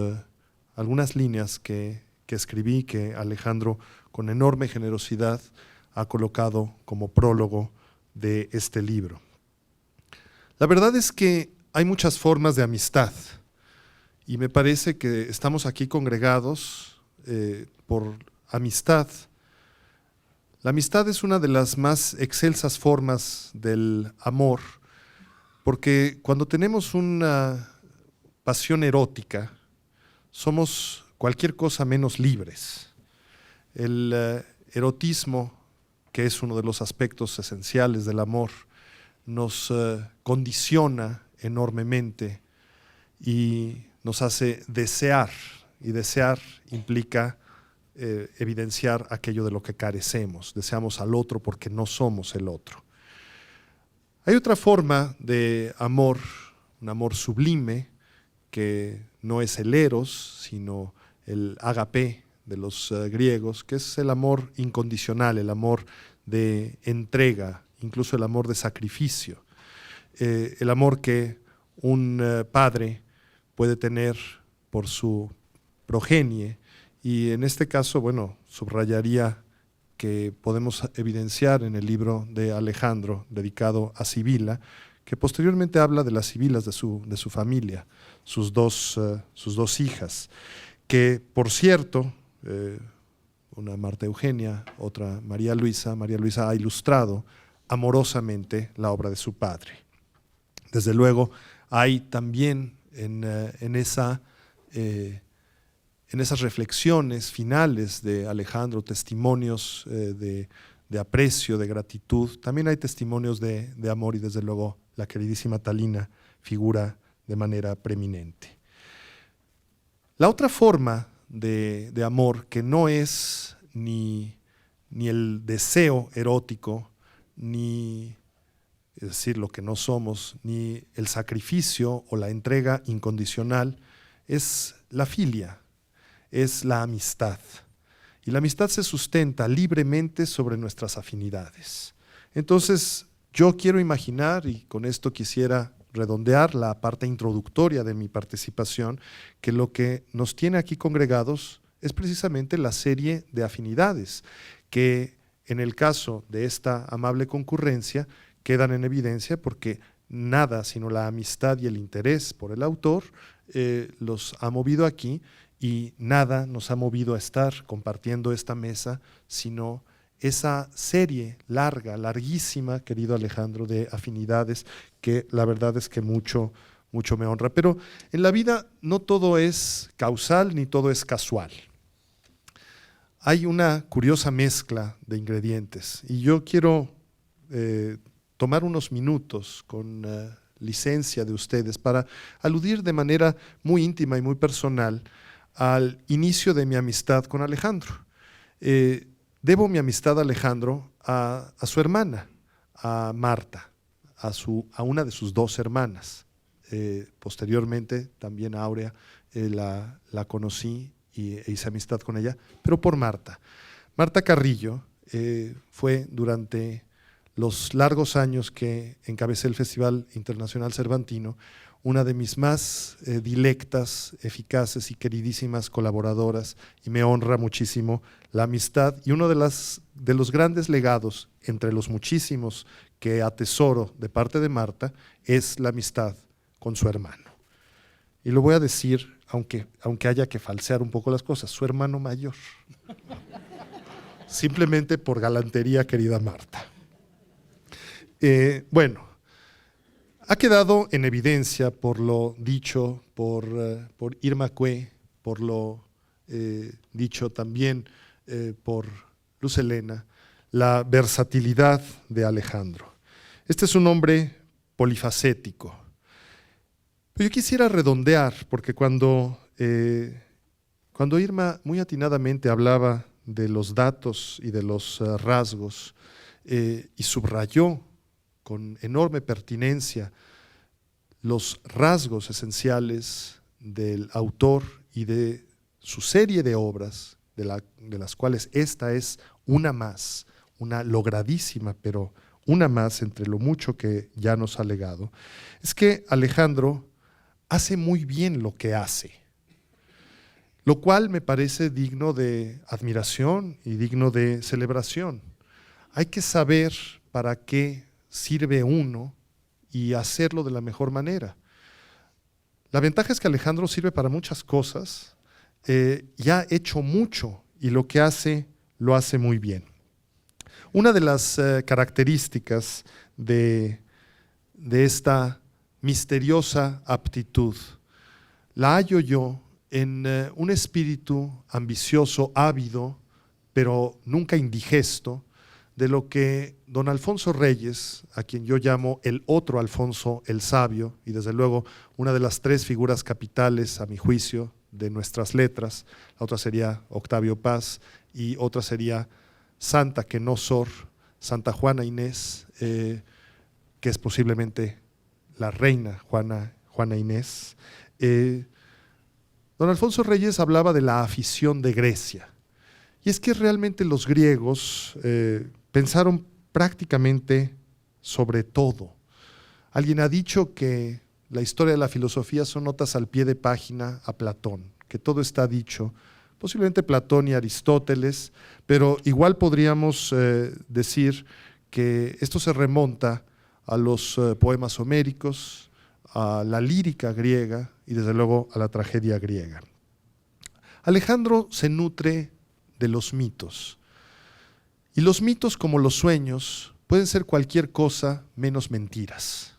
líneas que escribí, que Alejandro con enorme generosidad ha colocado como prólogo de este libro. La verdad es que hay muchas formas de amistad y me parece que estamos aquí congregados por amistad. La amistad es una de las más excelsas formas del amor, porque cuando tenemos una pasión erótica, somos cualquier cosa menos libres. El erotismo, que es uno de los aspectos esenciales del amor, nos condiciona enormemente y nos hace desear, y desear implica evidenciar aquello de lo que carecemos. Deseamos al otro porque no somos el otro. Hay otra forma de amor, un amor sublime, que no es el eros, sino el agape de los griegos, que es el amor incondicional, el amor de entrega, incluso el amor de sacrificio, el amor que un padre puede tener por su progenie. Y en este caso, bueno, subrayaría que podemos evidenciar en el libro de Alejandro, dedicado a Sibila, que posteriormente habla de las Sibilas de su familia, sus dos hijas, que por cierto, una Marta Eugenia, otra María Luisa ha ilustrado amorosamente la obra de su padre. Desde luego, hay también en esas reflexiones finales de Alejandro testimonios de aprecio, de gratitud. También hay testimonios de amor y desde luego la queridísima Talina figura de manera preeminente. La otra forma de amor, que no es ni el deseo erótico, ni, es decir, lo que no somos, ni el sacrificio o la entrega incondicional, es la filia, es la amistad. Y la amistad se sustenta libremente sobre nuestras afinidades. Entonces, yo quiero imaginar, y con esto quisiera redondear la parte introductoria de mi participación, que lo que nos tiene aquí congregados es precisamente la serie de afinidades, que en el caso de esta amable concurrencia quedan en evidencia porque nada sino la amistad y el interés por el autor los ha movido aquí, y nada nos ha movido a estar compartiendo esta mesa sino esa serie larguísima, querido Alejandro, de afinidades que la verdad es que mucho me honra. Pero en la vida no todo es causal ni todo es casual. Hay una curiosa mezcla de ingredientes y yo quiero tomar unos minutos con licencia de ustedes para aludir de manera muy íntima y muy personal al inicio de mi amistad con Alejandro. Debo mi amistad a Alejandro a su hermana, a Marta, a una de sus dos hermanas. Posteriormente también a Áurea la conocí e hice amistad con ella, pero por Marta. Marta Carrillo fue durante los largos años que encabecé el Festival Internacional Cervantino una de mis más dilectas, eficaces y queridísimas colaboradoras, y me honra muchísimo la amistad, y uno de los grandes legados entre los muchísimos que atesoro de parte de Marta es la amistad con su hermano. Y lo voy a decir, aunque haya que falsear un poco las cosas, su hermano mayor. Simplemente por galantería, querida Marta. Bueno, ha quedado en evidencia por lo dicho por Irma Cue, por lo dicho también por Luz Helena, la versatilidad de Alejandro. Este es un hombre polifacético. Pero yo quisiera redondear, porque cuando Irma muy atinadamente hablaba de los datos y de los rasgos y subrayó con enorme pertinencia los rasgos esenciales del autor y de su serie de obras, de las cuales esta es una más, una logradísima, pero una más entre lo mucho que ya nos ha legado, es que Alejandro hace muy bien lo que hace, lo cual me parece digno de admiración y digno de celebración. Hay que saber para qué sirve uno y hacerlo de la mejor manera. La ventaja es que Alejandro sirve para muchas cosas y ha hecho mucho, y lo que hace, lo hace muy bien. Una de las características de esta misteriosa aptitud la hallo yo en un espíritu ambicioso, ávido, pero nunca indigesto, de lo que don Alfonso Reyes, a quien yo llamo el otro Alfonso el Sabio, y desde luego una de las tres figuras capitales, a mi juicio, de nuestras letras, la otra sería Octavio Paz y otra sería Santa Quenosor, Santa Juana Inés, que es posiblemente la reina Juana Inés. Don Alfonso Reyes hablaba de la afición de Grecia, y es que realmente los griegos pensaron prácticamente sobre todo. Alguien ha dicho que la historia de la filosofía son notas al pie de página a Platón, que todo está dicho, posiblemente Platón y Aristóteles, pero igual podríamos decir que esto se remonta a los poemas homéricos, a la lírica griega y desde luego a la tragedia griega. Alejandro se nutre de los mitos. Y los mitos, como los sueños, pueden ser cualquier cosa menos mentiras.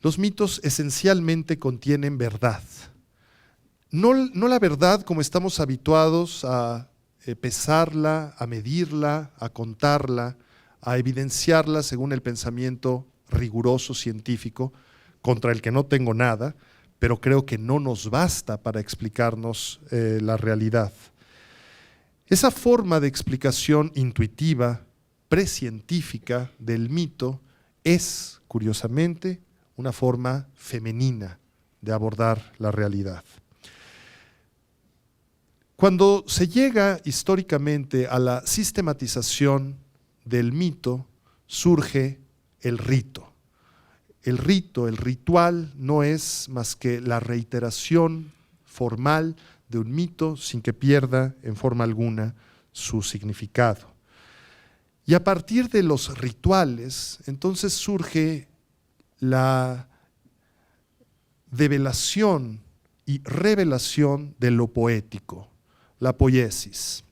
Los mitos esencialmente contienen verdad. No la verdad como estamos habituados a pesarla, a medirla, a contarla, a evidenciarla según el pensamiento riguroso científico, contra el que no tengo nada, pero creo que no nos basta para explicarnos la realidad. Esa forma de explicación intuitiva, precientífica del mito es, curiosamente, una forma femenina de abordar la realidad. Cuando se llega históricamente a la sistematización del mito, surge el rito. El rito, el ritual, no es más que la reiteración formal de un mito sin que pierda en forma alguna su significado. Y a partir de los rituales, entonces surge la develación y revelación de lo poético, la poiesis.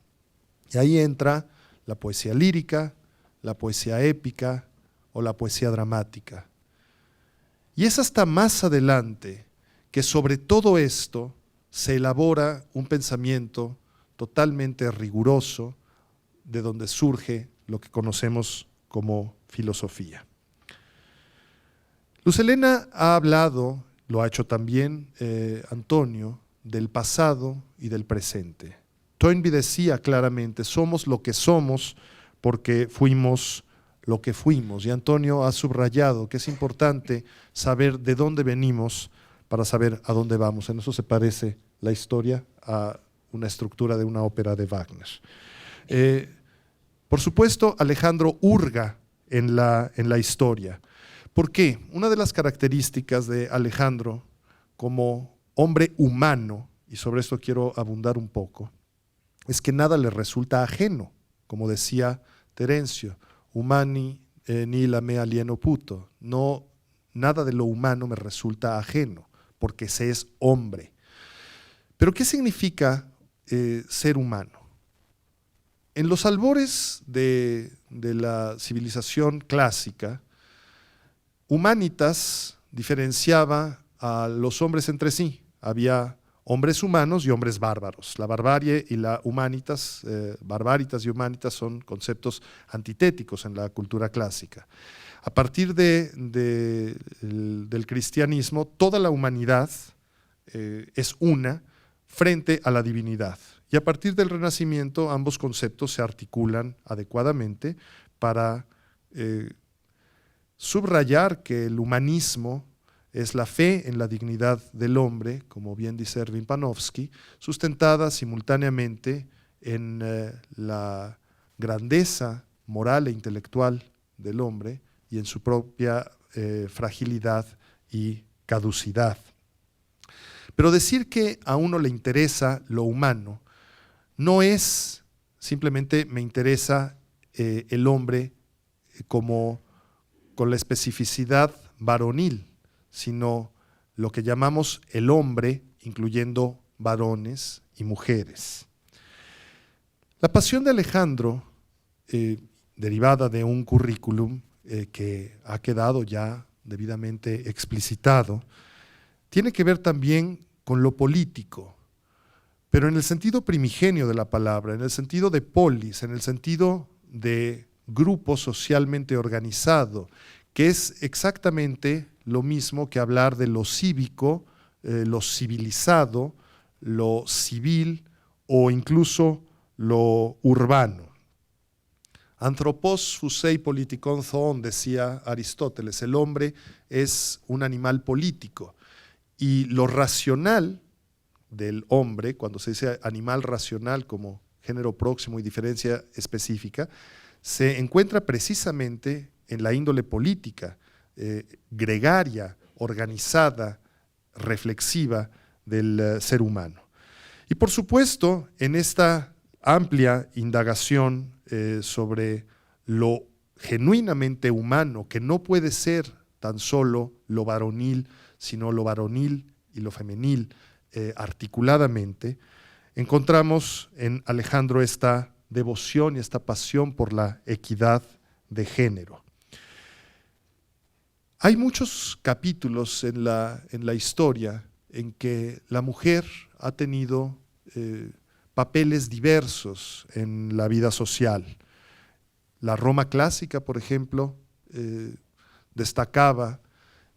Y ahí entra la poesía lírica, la poesía épica o la poesía dramática. Y es hasta más adelante que sobre todo esto se elabora un pensamiento totalmente riguroso, de donde surge lo que conocemos como filosofía. Luz Helena ha hablado, lo ha hecho también Antonio, del pasado y del presente. Toynbee decía claramente, somos lo que somos porque fuimos lo que fuimos. Y Antonio ha subrayado que es importante saber de dónde venimos para saber a dónde vamos. En eso se parece la historia a una estructura de una ópera de Wagner. Por supuesto, Alejandro hurga en la historia. ¿Por qué? Una de las características de Alejandro como hombre humano, y sobre esto quiero abundar un poco, es que nada le resulta ajeno, como decía Terencio, humani nihil me alieno puto, no, nada de lo humano me resulta ajeno, porque se es hombre. Pero ¿qué significa ser humano? En los albores de la civilización clásica, Humanitas diferenciaba a los hombres entre sí. Había hombres humanos y hombres bárbaros. La barbarie y la humanitas, barbaritas y humanitas son conceptos antitéticos en la cultura clásica. A partir del cristianismo, toda la humanidad es una frente a la divinidad. Y a partir del Renacimiento, ambos conceptos se articulan adecuadamente para subrayar que el humanismo es la fe en la dignidad del hombre, como bien dice Erwin Panofsky, sustentada simultáneamente en la grandeza moral e intelectual del hombre y en su propia fragilidad y caducidad. Pero decir que a uno le interesa lo humano no es simplemente me interesa el hombre con la especificidad varonil, sino lo que llamamos el hombre, incluyendo varones y mujeres. La pasión de Alejandro, derivada de un currículum que ha quedado ya debidamente explicitado, tiene que ver también con lo político, pero en el sentido primigenio de la palabra, en el sentido de polis, en el sentido de grupo socialmente organizado, que es exactamente lo mismo que hablar de lo cívico, lo civilizado, lo civil o incluso lo urbano. Anthropos phusei politikon zoon, decía Aristóteles, el hombre es un animal político y lo racional del hombre, cuando se dice animal racional como género próximo y diferencia específica, se encuentra precisamente en la índole política, gregaria, organizada, reflexiva del ser humano. Y por supuesto, en esta amplia indagación sobre lo genuinamente humano, que no puede ser tan solo lo varonil, sino lo varonil y lo femenil articuladamente, encontramos en Alejandro esta devoción y esta pasión por la equidad de género. Hay muchos capítulos en la historia en que la mujer ha tenido papeles diversos en la vida social. La Roma clásica, por ejemplo, destacaba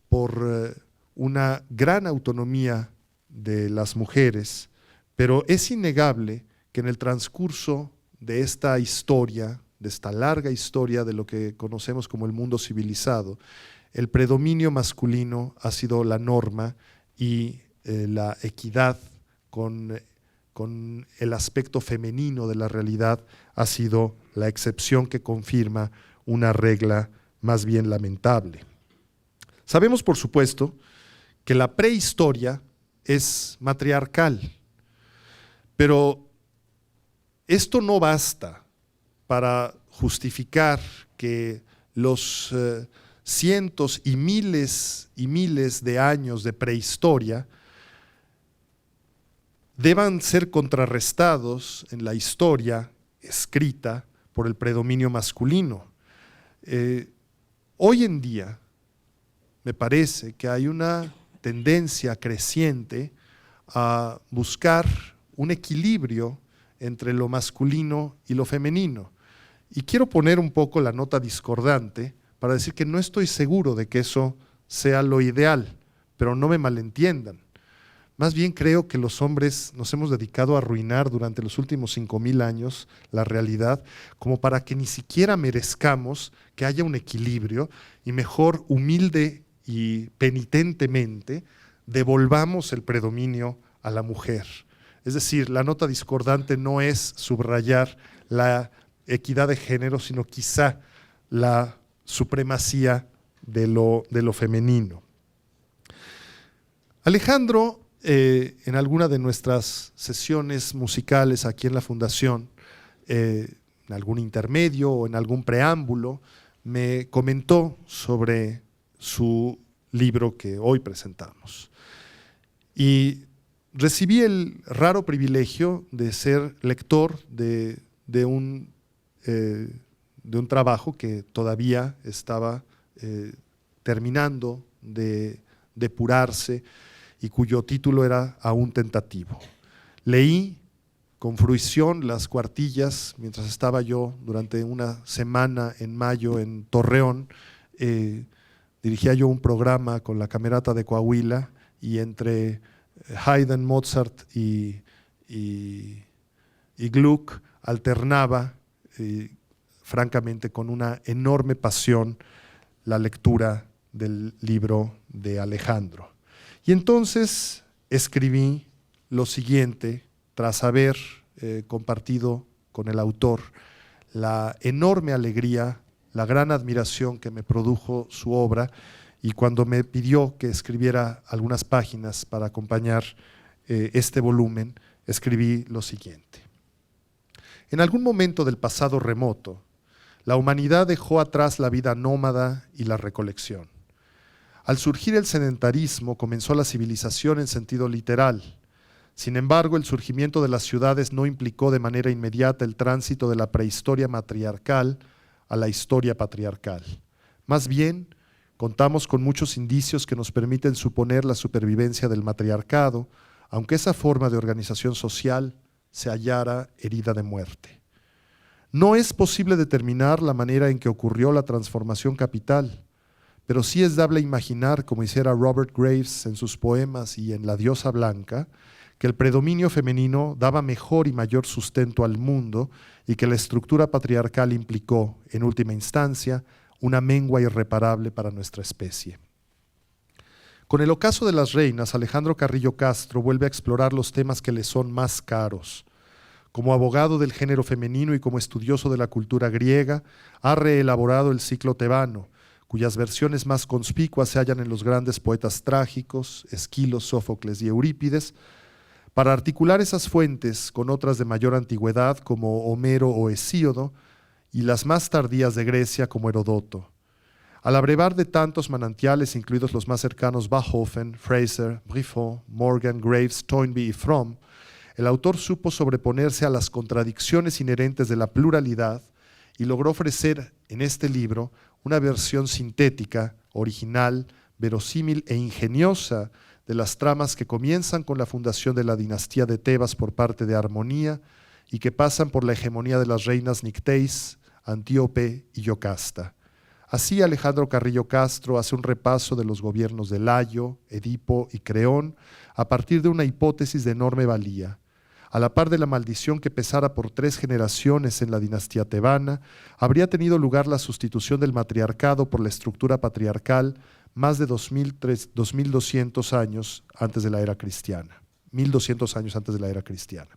por una gran autonomía de las mujeres, pero es innegable que que en el transcurso de esta historia, de esta larga historia de lo que conocemos como el mundo civilizado, el predominio masculino ha sido la norma y la equidad con el aspecto femenino de la realidad ha sido la excepción que confirma una regla más bien lamentable. Sabemos, por supuesto, que la prehistoria es matriarcal, pero esto no basta para justificar que los cientos y miles de años de prehistoria deban ser contrarrestados en la historia escrita por el predominio masculino. Hoy en día me parece que hay una tendencia creciente a buscar un equilibrio entre lo masculino y lo femenino. Y quiero poner un poco la nota discordante para decir que no estoy seguro de que eso sea lo ideal, pero no me malentiendan. Más bien creo que los hombres nos hemos dedicado a arruinar durante los últimos 5,000 años la realidad, como para que ni siquiera merezcamos que haya un equilibrio y mejor humilde y penitentemente devolvamos el predominio a la mujer. Es decir, la nota discordante no es subrayar la equidad de género, sino quizá la supremacía de lo femenino. Alejandro, en alguna de nuestras sesiones musicales aquí en la Fundación, en algún intermedio o en algún preámbulo, me comentó sobre su libro que hoy presentamos. Y recibí el raro privilegio de ser lector de un trabajo que todavía estaba terminando de depurarse y cuyo título era aún tentativo. Leí con fruición las cuartillas mientras estaba yo durante una semana en mayo en Torreón. Dirigía yo un programa con la Camerata de Coahuila y entre Haydn, Mozart y Gluck alternaba, francamente, con una enorme pasión la lectura del libro de Alejandro. Y entonces escribí lo siguiente, tras haber compartido con el autor la enorme alegría, la gran admiración que me produjo su obra, y cuando me pidió que escribiera algunas páginas para acompañar este volumen, escribí lo siguiente. En algún momento del pasado remoto, la humanidad dejó atrás la vida nómada y la recolección. Al surgir el sedentarismo, comenzó la civilización en sentido literal. Sin embargo, el surgimiento de las ciudades no implicó de manera inmediata el tránsito de la prehistoria matriarcal a la historia patriarcal. Más bien, contamos con muchos indicios que nos permiten suponer la supervivencia del matriarcado, aunque esa forma de organización social se hallara herida de muerte. No es posible determinar la manera en que ocurrió la transformación capital, pero sí es dable imaginar, como hiciera Robert Graves en sus poemas y en La diosa blanca, que el predominio femenino daba mejor y mayor sustento al mundo y que la estructura patriarcal implicó, en última instancia, una mengua irreparable para nuestra especie. Con el ocaso de las reinas, Alejandro Carrillo Castro vuelve a explorar los temas que le son más caros. Como abogado del género femenino y como estudioso de la cultura griega, ha reelaborado el ciclo tebano, cuyas versiones más conspicuas se hallan en los grandes poetas trágicos, Esquilo, Sófocles y Eurípides, para articular esas fuentes con otras de mayor antigüedad como Homero o Hesíodo, y las más tardías de Grecia como Herodoto. Al abrevar de tantos manantiales, incluidos los más cercanos Bachofen, Fraser, Briffaut, Morgan, Graves, Toynbee y Fromm, el autor supo sobreponerse a las contradicciones inherentes de la pluralidad y logró ofrecer en este libro una versión sintética, original, verosímil e ingeniosa de las tramas que comienzan con la fundación de la dinastía de Tebas por parte de Armonía y que pasan por la hegemonía de las reinas Nicteis, Antíope y Yocasta. Así Alejandro Carrillo Castro hace un repaso de los gobiernos de Layo, Edipo y Creón a partir de una hipótesis de enorme valía. a la par de la maldición que pesara por 3 generaciones en la dinastía tebana, habría tenido lugar la sustitución del matriarcado por la estructura patriarcal más de 2200 años antes de la era cristiana. 1200 años antes de la era cristiana.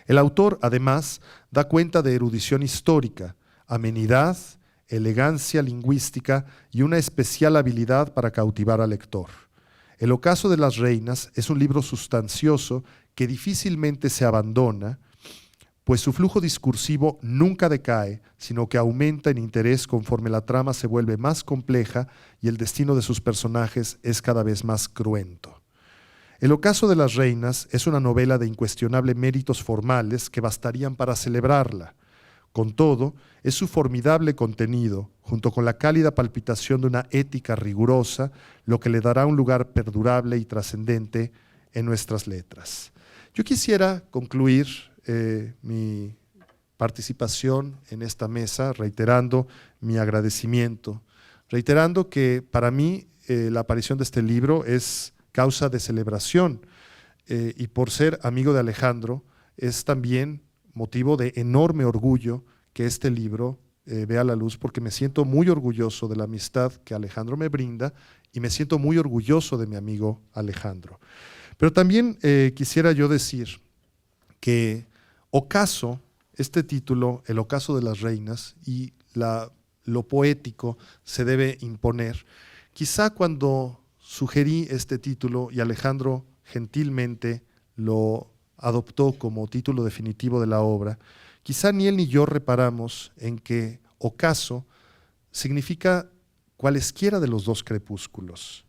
El autor, además, da cuenta de erudición histórica, amenidad, elegancia lingüística y una especial habilidad para cautivar al lector. El ocaso de las reinas es un libro sustancioso que difícilmente se abandona, pues su flujo discursivo nunca decae, sino que aumenta en interés conforme la trama se vuelve más compleja y el destino de sus personajes es cada vez más cruento. El ocaso de las reinas es una novela de incuestionable méritos formales que bastarían para celebrarla. Con todo, es su formidable contenido, junto con la cálida palpitación de una ética rigurosa, lo que le dará un lugar perdurable y trascendente en nuestras letras. Yo quisiera concluir mi participación en esta mesa reiterando mi agradecimiento, reiterando que para mí la aparición de este libro es causa de celebración y por ser amigo de Alejandro es también motivo de enorme orgullo que este libro vea la luz, porque me siento muy orgulloso de la amistad que Alejandro me brinda y me siento muy orgulloso de mi amigo Alejandro. Pero también quisiera yo decir que ocaso, este título, El ocaso de las reinas y lo poético se debe imponer. Quizá cuando sugerí este título y Alejandro gentilmente lo adoptó como título definitivo de la obra, quizá ni él ni yo reparamos en que ocaso significa cualesquiera de los dos crepúsculos.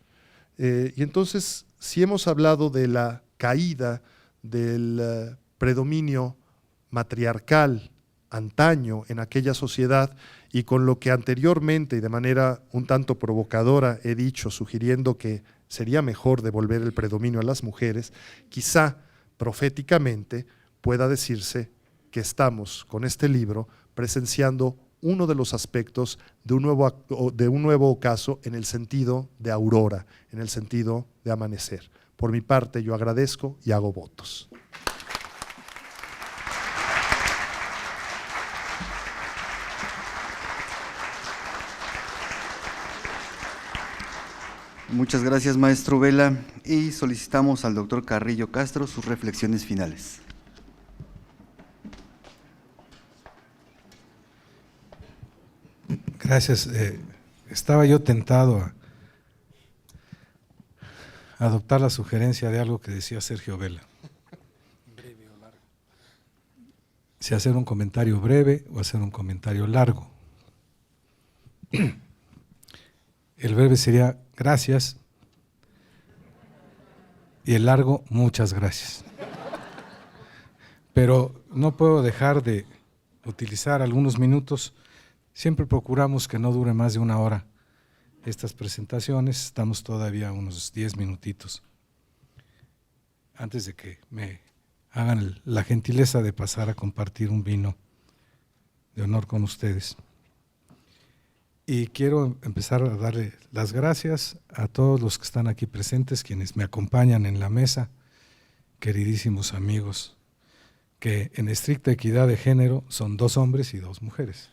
Y entonces, si hemos hablado de la caída del predominio matriarcal antaño en aquella sociedad y con lo que anteriormente y de manera un tanto provocadora he dicho, sugiriendo que sería mejor devolver el predominio a las mujeres, quizá proféticamente pueda decirse que estamos con este libro presenciando uno de los aspectos de un nuevo ocaso en el sentido de aurora, en el sentido de amanecer. Por mi parte, yo agradezco y hago votos. Muchas gracias, maestro Vela, y solicitamos al doctor Carrillo Castro sus reflexiones finales. Gracias. Estaba yo tentado a adoptar la sugerencia de algo que decía Sergio Vela. Breve o largo. Si hacer un comentario breve o hacer un comentario largo. El breve sería gracias y el largo muchas gracias. Pero no puedo dejar de utilizar algunos minutos. Siempre procuramos que no dure más de 1 hora estas presentaciones. Estamos todavía unos 10 minutitos antes de que me hagan la gentileza de pasar a compartir un vino de honor con ustedes. Y quiero empezar a darle las gracias a todos los que están aquí presentes, quienes me acompañan en la mesa, queridísimos amigos, que en estricta equidad de género son 2 hombres y 2 mujeres.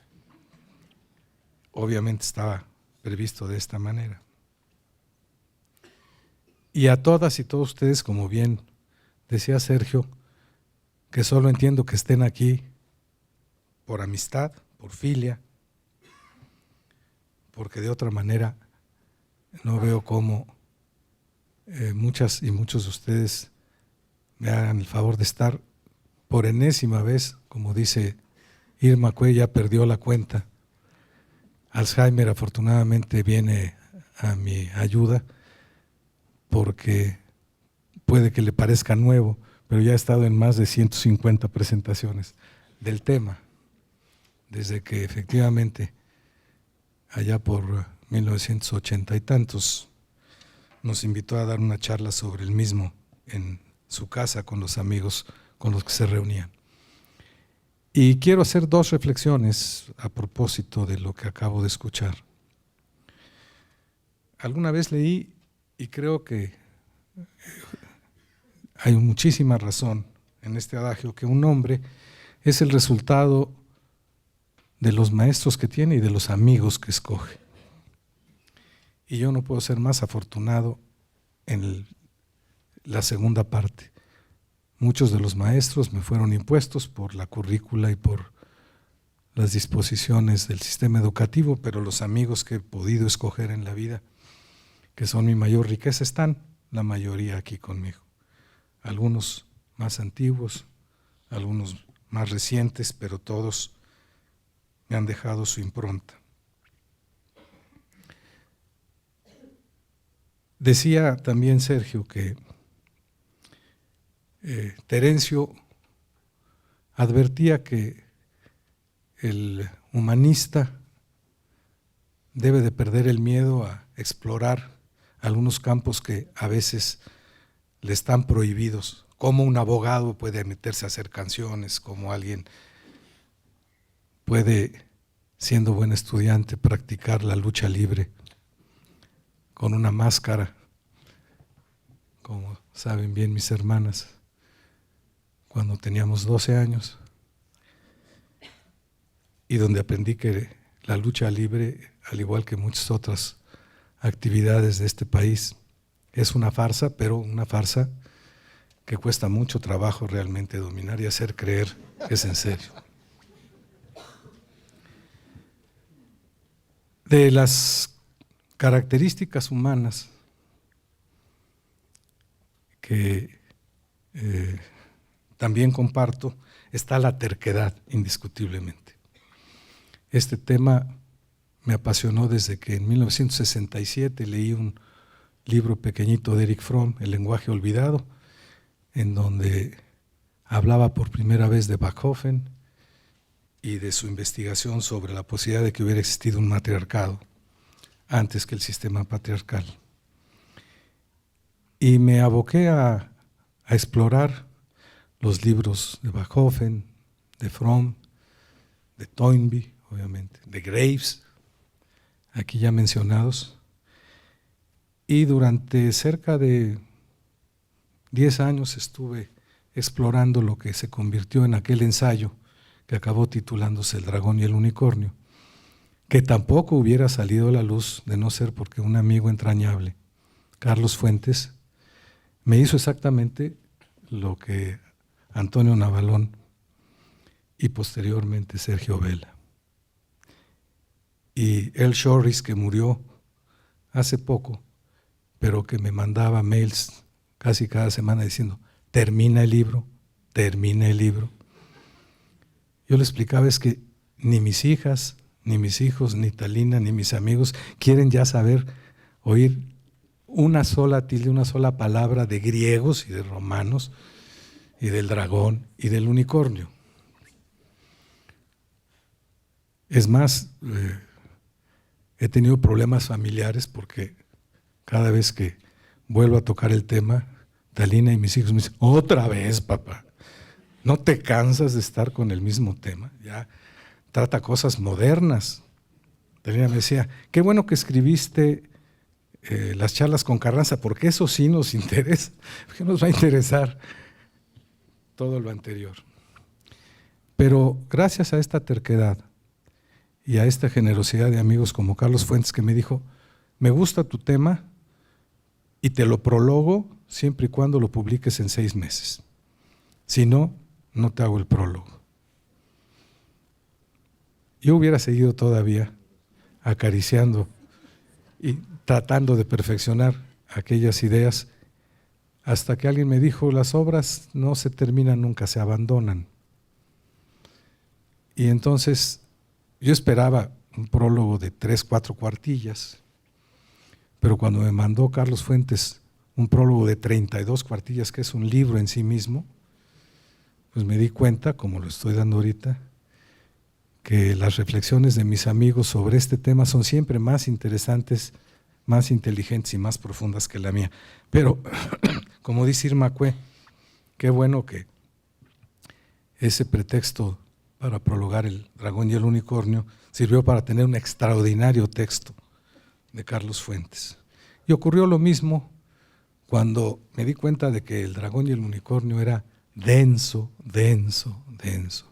Obviamente estaba previsto de esta manera. Y a todas y todos ustedes, como bien decía Sergio, que solo entiendo que estén aquí por amistad, por filia, porque de otra manera no veo cómo muchas y muchos de ustedes me hagan el favor de estar por enésima vez, como dice Irma Cuella, perdió la cuenta. Alzheimer afortunadamente viene a mi ayuda porque puede que le parezca nuevo, pero ya he estado en más de 150 presentaciones del tema, desde que efectivamente allá por 1980 y tantos nos invitó a dar una charla sobre el mismo en su casa con los amigos con los que se reunían. Y quiero hacer 2 reflexiones a propósito de lo que acabo de escuchar. Alguna vez leí, y creo que hay muchísima razón en este adagio que un hombre es el resultado de los maestros que tiene y de los amigos que escoge. Y yo no puedo ser más afortunado en la segunda parte. Muchos de los maestros me fueron impuestos por la currícula y por las disposiciones del sistema educativo, pero los amigos que he podido escoger en la vida, que son mi mayor riqueza, están la mayoría aquí conmigo. Algunos más antiguos, algunos más recientes, pero todos me han dejado su impronta. Decía también Sergio que Terencio advertía que el humanista debe de perder el miedo a explorar algunos campos que a veces le están prohibidos, como un abogado puede meterse a hacer canciones, como alguien puede, siendo buen estudiante, practicar la lucha libre con una máscara, como saben bien mis hermanas, cuando teníamos 12 años, y donde aprendí que la lucha libre, al igual que muchas otras actividades de este país, es una farsa, pero una farsa que cuesta mucho trabajo realmente dominar y hacer creer que es en serio. De las características humanas que también comparto está la terquedad, indiscutiblemente. Este tema me apasionó desde que en 1967 leí un libro pequeñito de Erich Fromm, El lenguaje olvidado, en donde hablaba por primera vez de Bachofen y de su investigación sobre la posibilidad de que hubiera existido un matriarcado antes que el sistema patriarcal. Y me aboqué a explorar los libros de Bachofen, de Fromm, de Toynbee, obviamente, de Graves, aquí ya mencionados, y durante cerca de 10 años estuve explorando lo que se convirtió en aquel ensayo que acabó titulándose El dragón y el unicornio, que tampoco hubiera salido a la luz de no ser porque un amigo entrañable, Carlos Fuentes, me hizo exactamente lo que Antonio Navalón y posteriormente Sergio Vela. Y Earl Shorris, que murió hace poco, pero que me mandaba mails casi cada semana diciendo, termina el libro, termina el libro. Yo le explicaba es que ni mis hijas, ni mis hijos, ni Talina, ni mis amigos quieren ya saber, oír una sola tilde, una sola palabra de griegos y de romanos, y del dragón y del unicornio. Es más, he tenido problemas familiares porque cada vez que vuelvo a tocar el tema, Talina y mis hijos me dicen, otra vez, papá, ¿no te cansas de estar con el mismo tema? Ya trata cosas modernas. Talina me decía, qué bueno que escribiste las charlas con Carranza, porque eso sí nos interesa, porque nos va a interesar todo lo anterior. Pero gracias a esta terquedad y a esta generosidad de amigos como Carlos Fuentes, que me dijo, me gusta tu tema y te lo prologo siempre y cuando lo publiques en 6 meses. Si no, no te hago el prólogo. Yo hubiera seguido todavía acariciando y tratando de perfeccionar aquellas ideas hasta que alguien me dijo, las obras no se terminan nunca, se abandonan. Y entonces yo esperaba un prólogo de 3, 4 cuartillas, pero cuando me mandó Carlos Fuentes un prólogo de 32 cuartillas, que es un libro en sí mismo, pues me di cuenta, como lo estoy dando ahorita, que las reflexiones de mis amigos sobre este tema son siempre más interesantes, más inteligentes y más profundas que la mía. Pero, como dice Irma Cue, qué bueno que ese pretexto para prologar El dragón y el unicornio sirvió para tener un extraordinario texto de Carlos Fuentes. Y ocurrió lo mismo cuando me di cuenta de que El dragón y el unicornio era denso, denso, denso.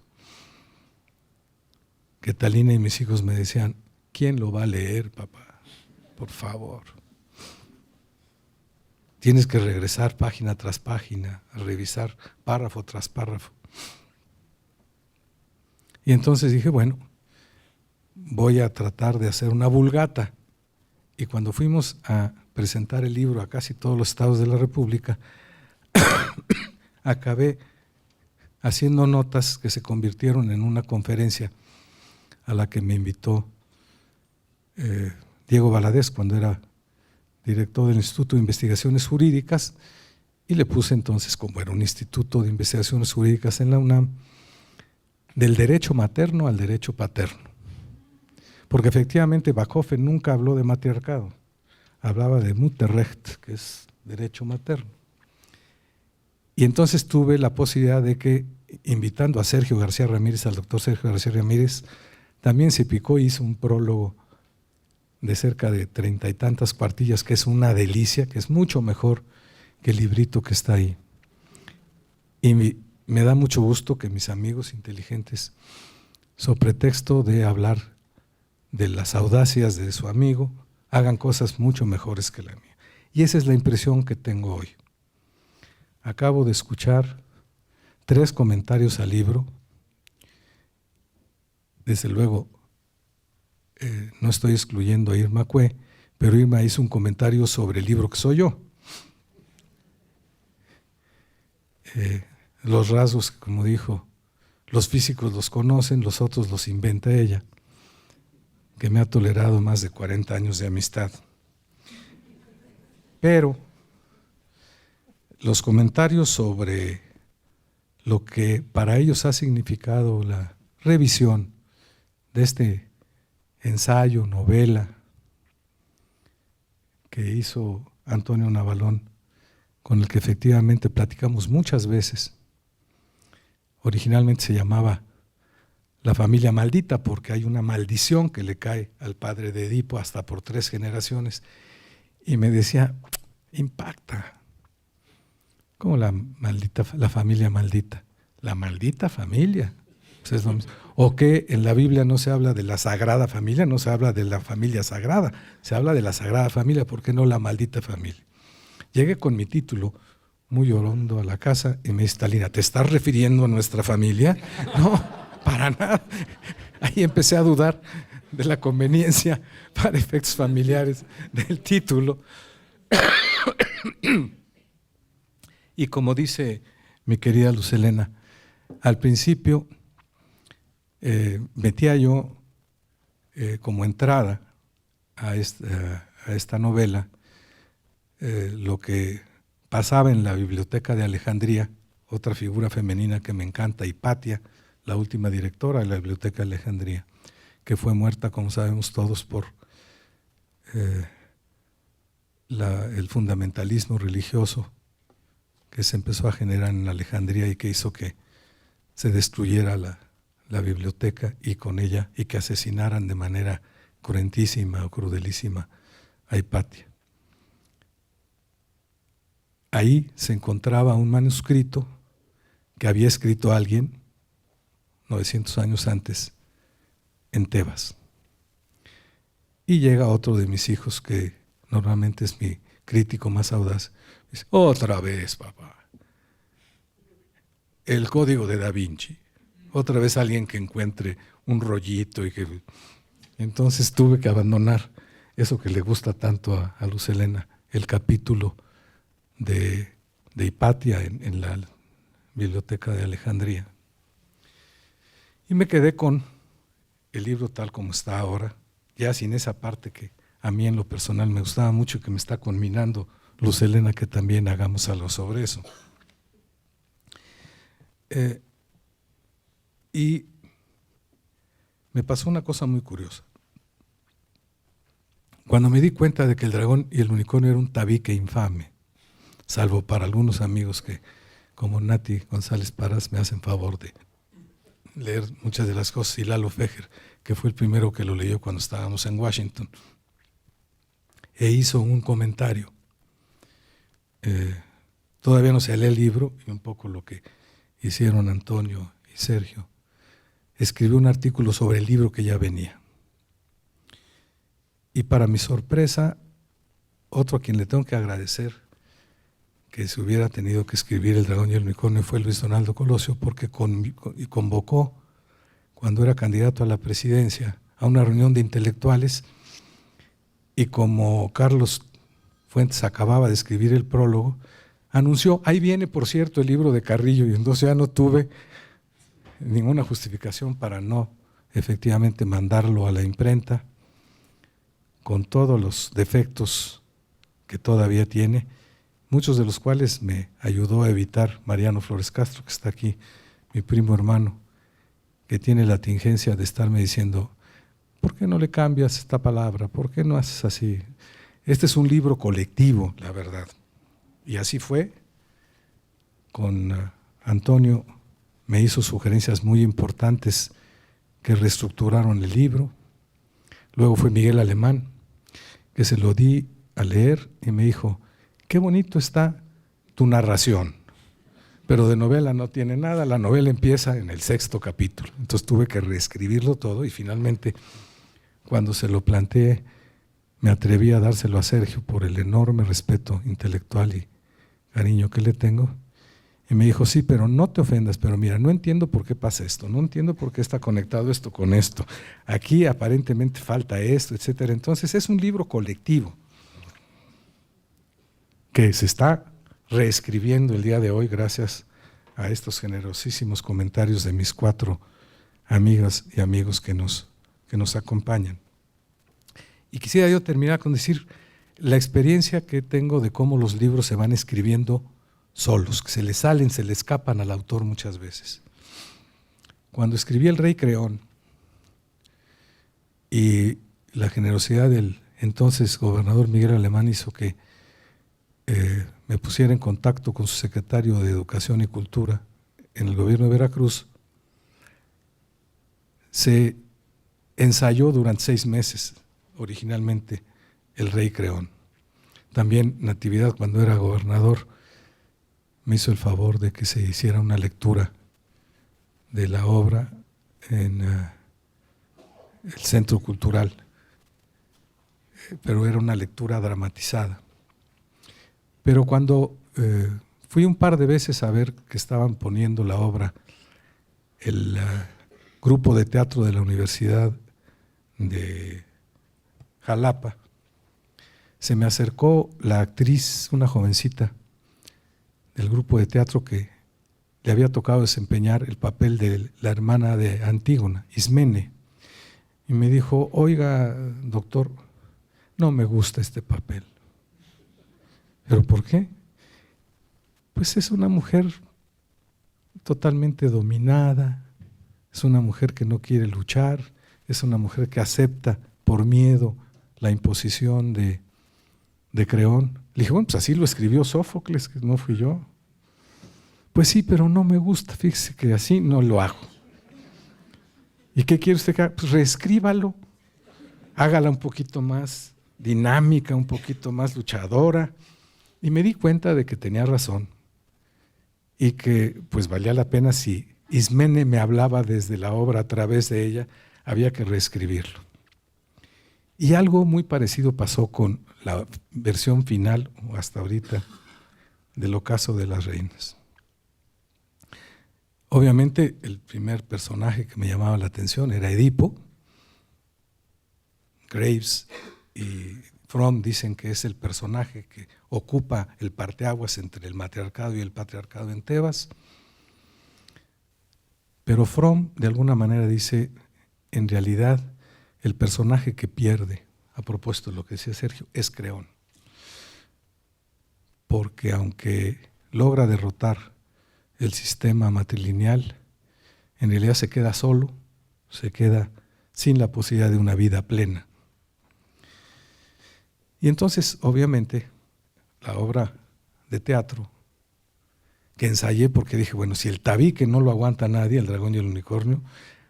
Que Talina y mis hijos me decían, ¿quién lo va a leer, papá? Por favor. Tienes que regresar página tras página, a revisar párrafo tras párrafo. Y entonces dije, bueno, voy a tratar de hacer una vulgata. Y cuando fuimos a presentar el libro a casi todos los estados de la República, acabé haciendo notas que se convirtieron en una conferencia a la que me invitó Diego Valadez cuando era director del Instituto de Investigaciones Jurídicas, y le puse entonces, como era un Instituto de Investigaciones Jurídicas en la UNAM, del derecho materno al derecho paterno. Porque efectivamente Bachofen nunca habló de matriarcado, hablaba de Mutterrecht, que es derecho materno. Y entonces tuve la posibilidad de que, invitando a Sergio García Ramírez, al doctor Sergio García Ramírez, también se picó y hizo un prólogo de cerca de 30 y tantas cuartillas, que es una delicia, que es mucho mejor que el librito que está ahí. Y me da mucho gusto que mis amigos inteligentes, sobre pretexto de hablar de las audacias de su amigo, hagan cosas mucho mejores que la mía. Y esa es la impresión que tengo hoy. Acabo de escuchar 3 comentarios al libro. Desde luego, no estoy excluyendo a Irma Cue, pero Irma hizo un comentario sobre el libro que soy yo. Los rasgos, como dijo, los físicos los conocen, los otros los inventa ella, que me ha tolerado más de 40 años de amistad. Pero los comentarios sobre lo que para ellos ha significado la revisión de este ensayo, novela que hizo Antonio Navalón, con el que efectivamente platicamos muchas veces. Originalmente se llamaba La familia maldita, porque hay una maldición que le cae al padre de Edipo hasta por 3 generaciones. Y me decía, impacta. ¿Cómo la familia maldita? La maldita familia. Pues es lo mismo. O que en la Biblia no se habla de la sagrada familia, no se habla de la familia sagrada, se habla de la sagrada familia, ¿por qué no la maldita familia? Llegué con mi título muy llorando a la casa y me dice, Talina, ¿te estás refiriendo a nuestra familia? No, para nada. Ahí empecé a dudar de la conveniencia para efectos familiares del título. Y como dice mi querida Luz Helena, al principio metía yo como entrada a esta novela lo que pasaba en la biblioteca de Alejandría, otra figura femenina que me encanta, Hipatia, la última directora de la biblioteca de Alejandría, que fue muerta, como sabemos todos, por el fundamentalismo religioso que se empezó a generar en Alejandría y que hizo que se destruyera la biblioteca y con ella, y que asesinaran de manera cruentísima o crudelísima a Hipatia. Ahí se encontraba un manuscrito que había escrito alguien 900 años antes en Tebas. Y llega otro de mis hijos, que normalmente es mi crítico más audaz, dice, otra vez, papá, el código de Da Vinci. Otra vez alguien que encuentre un rollito y que… Entonces tuve que abandonar eso que le gusta tanto a Luz Helena, el capítulo de Hipatia en la biblioteca de Alejandría. Y me quedé con el libro tal como está ahora, ya sin esa parte que a mí en lo personal me gustaba mucho y que me está conminando Luz Helena que también hagamos algo sobre eso. Y me pasó una cosa muy curiosa. Cuando me di cuenta de que el dragón y el unicornio era un tabique infame, salvo para algunos amigos que, como Nati González Parás, me hacen favor de leer muchas de las cosas, y Lalo Fejer, que fue el primero que lo leyó cuando estábamos en Washington, e hizo un comentario. Todavía no se lee el libro, y un poco lo que hicieron Antonio y Sergio, escribió un artículo sobre el libro que ya venía. Y para mi sorpresa, otro a quien le tengo que agradecer que se hubiera tenido que escribir El dragón y el unicornio fue Luis Donaldo Colosio, porque convocó, cuando era candidato a la presidencia, a una reunión de intelectuales, y como Carlos Fuentes acababa de escribir el prólogo, anunció, ahí viene por cierto el libro de Carrillo, y entonces ya no tuve ninguna justificación para no efectivamente mandarlo a la imprenta, con todos los defectos que todavía tiene, muchos de los cuales me ayudó a evitar Mariano Flores Castro, que está aquí, mi primo hermano, que tiene la tingencia de estarme diciendo, ¿por qué no le cambias esta palabra? ¿Por qué no haces así? Este es un libro colectivo, la verdad. Y así fue. Con Antonio me hizo sugerencias muy importantes que reestructuraron el libro. Luego fue Miguel Alemán, que se lo di a leer y me dijo, qué bonito está tu narración, pero de novela no tiene nada, la novela empieza en el 6º capítulo. Entonces tuve que reescribirlo todo y finalmente, cuando se lo planteé, me atreví a dárselo a Sergio por el enorme respeto intelectual y cariño que le tengo. Y me dijo, sí, pero no te ofendas, pero mira, no entiendo por qué pasa esto, no entiendo por qué está conectado esto con esto. Aquí aparentemente falta esto, etcétera. Entonces es un libro colectivo que se está reescribiendo el día de hoy gracias a estos generosísimos comentarios de mis 4 amigas y amigos que nos acompañan. Y quisiera yo terminar con decir la experiencia que tengo de cómo los libros se van escribiendo solos, que se le salen, se le escapan al autor muchas veces. Cuando escribí El Rey Creón y la generosidad del entonces gobernador Miguel Alemán hizo que me pusiera en contacto con su secretario de Educación y Cultura en el gobierno de Veracruz, se ensayó durante 6 meses originalmente El Rey Creón. También Natividad, cuando era gobernador, me hizo el favor de que se hiciera una lectura de la obra en el Centro Cultural, pero era una lectura dramatizada. Pero cuando fui un par de veces a ver que estaban poniendo la obra, el grupo de teatro de la Universidad de Jalapa, se me acercó la actriz, una jovencita del grupo de teatro que le había tocado desempeñar el papel de la hermana de Antígona, Ismene, y me dijo, oiga, doctor, no me gusta este papel. ¿Pero por qué? Pues es una mujer totalmente dominada, es una mujer que no quiere luchar, es una mujer que acepta por miedo la imposición de Creón. Le dije, bueno, pues así lo escribió Sófocles, que no fui yo. Pues sí, pero no me gusta, fíjese que así no lo hago. ¿Y qué quiere usted que haga? Pues reescríbalo, hágala un poquito más dinámica, un poquito más luchadora. Y me di cuenta de que tenía razón y que pues valía la pena, si Ismene me hablaba desde la obra a través de ella, había que reescribirlo. Y algo muy parecido pasó con la versión final, o hasta ahorita, del Ocaso de las Reinas. Obviamente el primer personaje que me llamaba la atención era Edipo. Graves y Fromm dicen que es el personaje que ocupa el parteaguas entre el matriarcado y el patriarcado en Tebas. Pero Fromm de alguna manera dice, en realidad el personaje que pierde, a propósito de lo que decía Sergio, es Creón. Porque aunque logra derrotar el sistema matrilineal, en realidad se queda solo, se queda sin la posibilidad de una vida plena. Y entonces, obviamente, la obra de teatro que ensayé, porque dije, bueno, si el tabique no lo aguanta nadie, El dragón y el unicornio,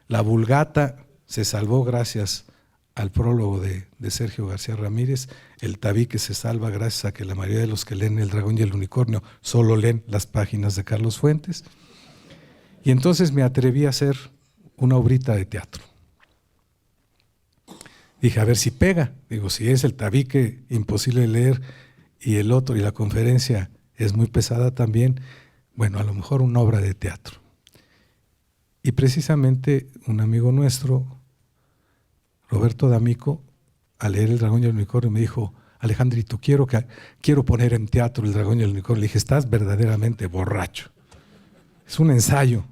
la Vulgata se salvó gracias al prólogo de Sergio García Ramírez, el tabique se salva gracias a que la mayoría de los que leen El dragón y el unicornio solo leen las páginas de Carlos Fuentes. Y entonces me atreví a hacer una obrita de teatro. Dije, a ver si pega. Digo, si es el tabique imposible de leer y el otro y la conferencia es muy pesada también, bueno, a lo mejor una obra de teatro. Y precisamente un amigo nuestro, Roberto D'Amico, al leer El Dragón y el Unicornio me dijo, Alejandrito, quiero poner en teatro El Dragón y el Unicornio. Le dije, estás verdaderamente borracho. Es un ensayo.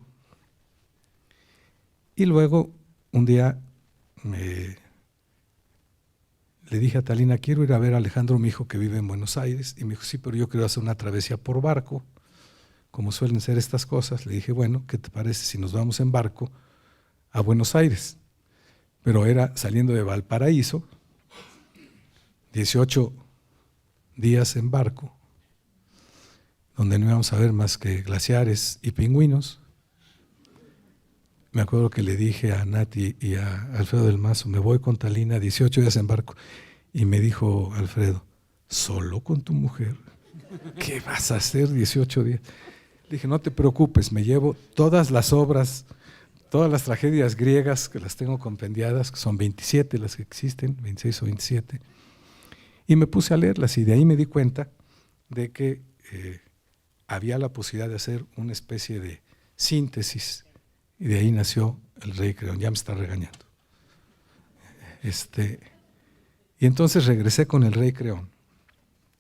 Y luego, un día, le dije a Talina, quiero ir a ver a Alejandro, mi hijo, que vive en Buenos Aires. Y me dijo, sí, pero yo quiero hacer una travesía por barco, como suelen ser estas cosas. Le dije, bueno, ¿qué te parece si nos vamos en barco a Buenos Aires? Pero era saliendo de Valparaíso, 18 días en barco, donde no íbamos a ver más que glaciares y pingüinos. Me acuerdo que le dije a Nati y a Alfredo del Mazo, me voy con Talina 18 días en barco. Y me dijo Alfredo, ¿solo con tu mujer? ¿Qué vas a hacer 18 días? Le dije, no te preocupes, me llevo todas las obras, todas las tragedias griegas que las tengo compendiadas, que son 27 las que existen, 26 o 27. Y me puse a leerlas y de ahí me di cuenta de que había la posibilidad de hacer una especie de síntesis. Y de ahí nació El Rey Creón. Ya me está regañando. Y entonces regresé con El Rey Creón.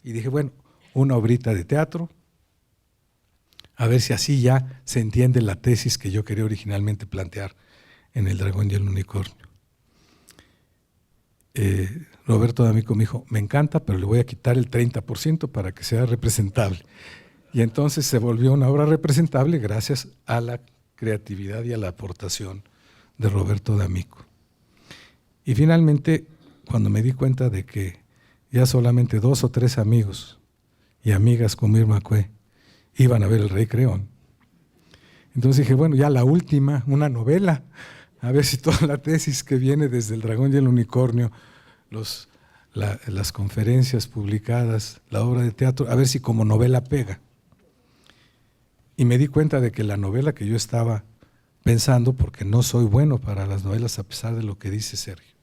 Y dije, bueno, una obrita de teatro, a ver si así ya se entiende la tesis que yo quería originalmente plantear en El Dragón y el Unicornio. Roberto D'Amico me dijo, me encanta, pero le voy a quitar el 30% para que sea representable. Y entonces se volvió una obra representable gracias a la creatividad y a la aportación de Roberto D'Amico. Y finalmente, cuando me di cuenta de que ya solamente 2 o 3 amigos y amigas como Irma Cue iban a ver El Rey Creón, entonces dije, bueno, ya la última, una novela, a ver si toda la tesis que viene desde El Dragón y el Unicornio, las conferencias publicadas, la obra de teatro, a ver si como novela pega. Y me di cuenta de que la novela que yo estaba pensando, porque no soy bueno para las novelas a pesar de lo que dice Sergio,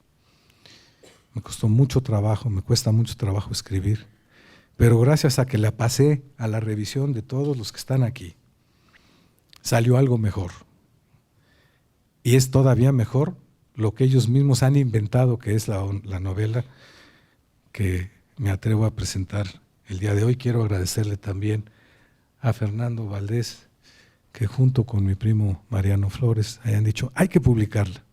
me costó mucho trabajo, me cuesta mucho trabajo escribir, pero gracias a que la pasé a la revisión de todos los que están aquí, salió algo mejor. Y es todavía mejor lo que ellos mismos han inventado, que es la novela que me atrevo a presentar el día de hoy. Quiero agradecerle también a Fernando Valdés, que junto con mi primo Mariano Flores hayan dicho, hay que publicarla.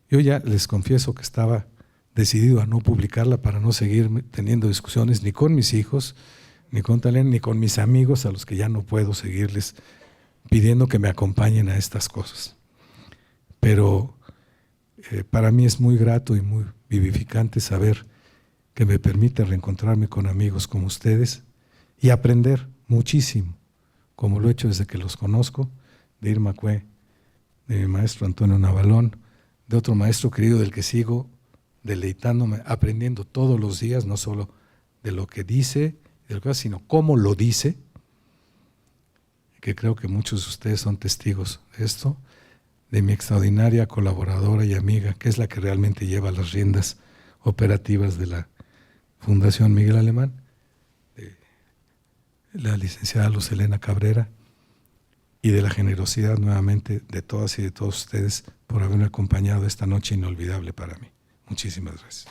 Yo ya les confieso que estaba decidido a no publicarla para no seguir teniendo discusiones ni con mis hijos, ni con Talena, ni con mis amigos a los que ya no puedo seguirles pidiendo que me acompañen a estas cosas. Pero para mí es muy grato y muy vivificante saber que me permite reencontrarme con amigos como ustedes y aprender muchísimo, como lo he hecho desde que los conozco, de Irma Cue, de mi maestro Antonio Navalón, de otro maestro querido del que sigo deleitándome, aprendiendo todos los días, no solo de lo que dice, sino cómo lo dice, que creo que muchos de ustedes son testigos de esto, de mi extraordinaria colaboradora y amiga, que es la que realmente lleva las riendas operativas de la Fundación Miguel Alemán, la licenciada Luz Helena Cabrera, y de la generosidad nuevamente de todas y de todos ustedes por haberme acompañado esta noche inolvidable para mí. Muchísimas gracias.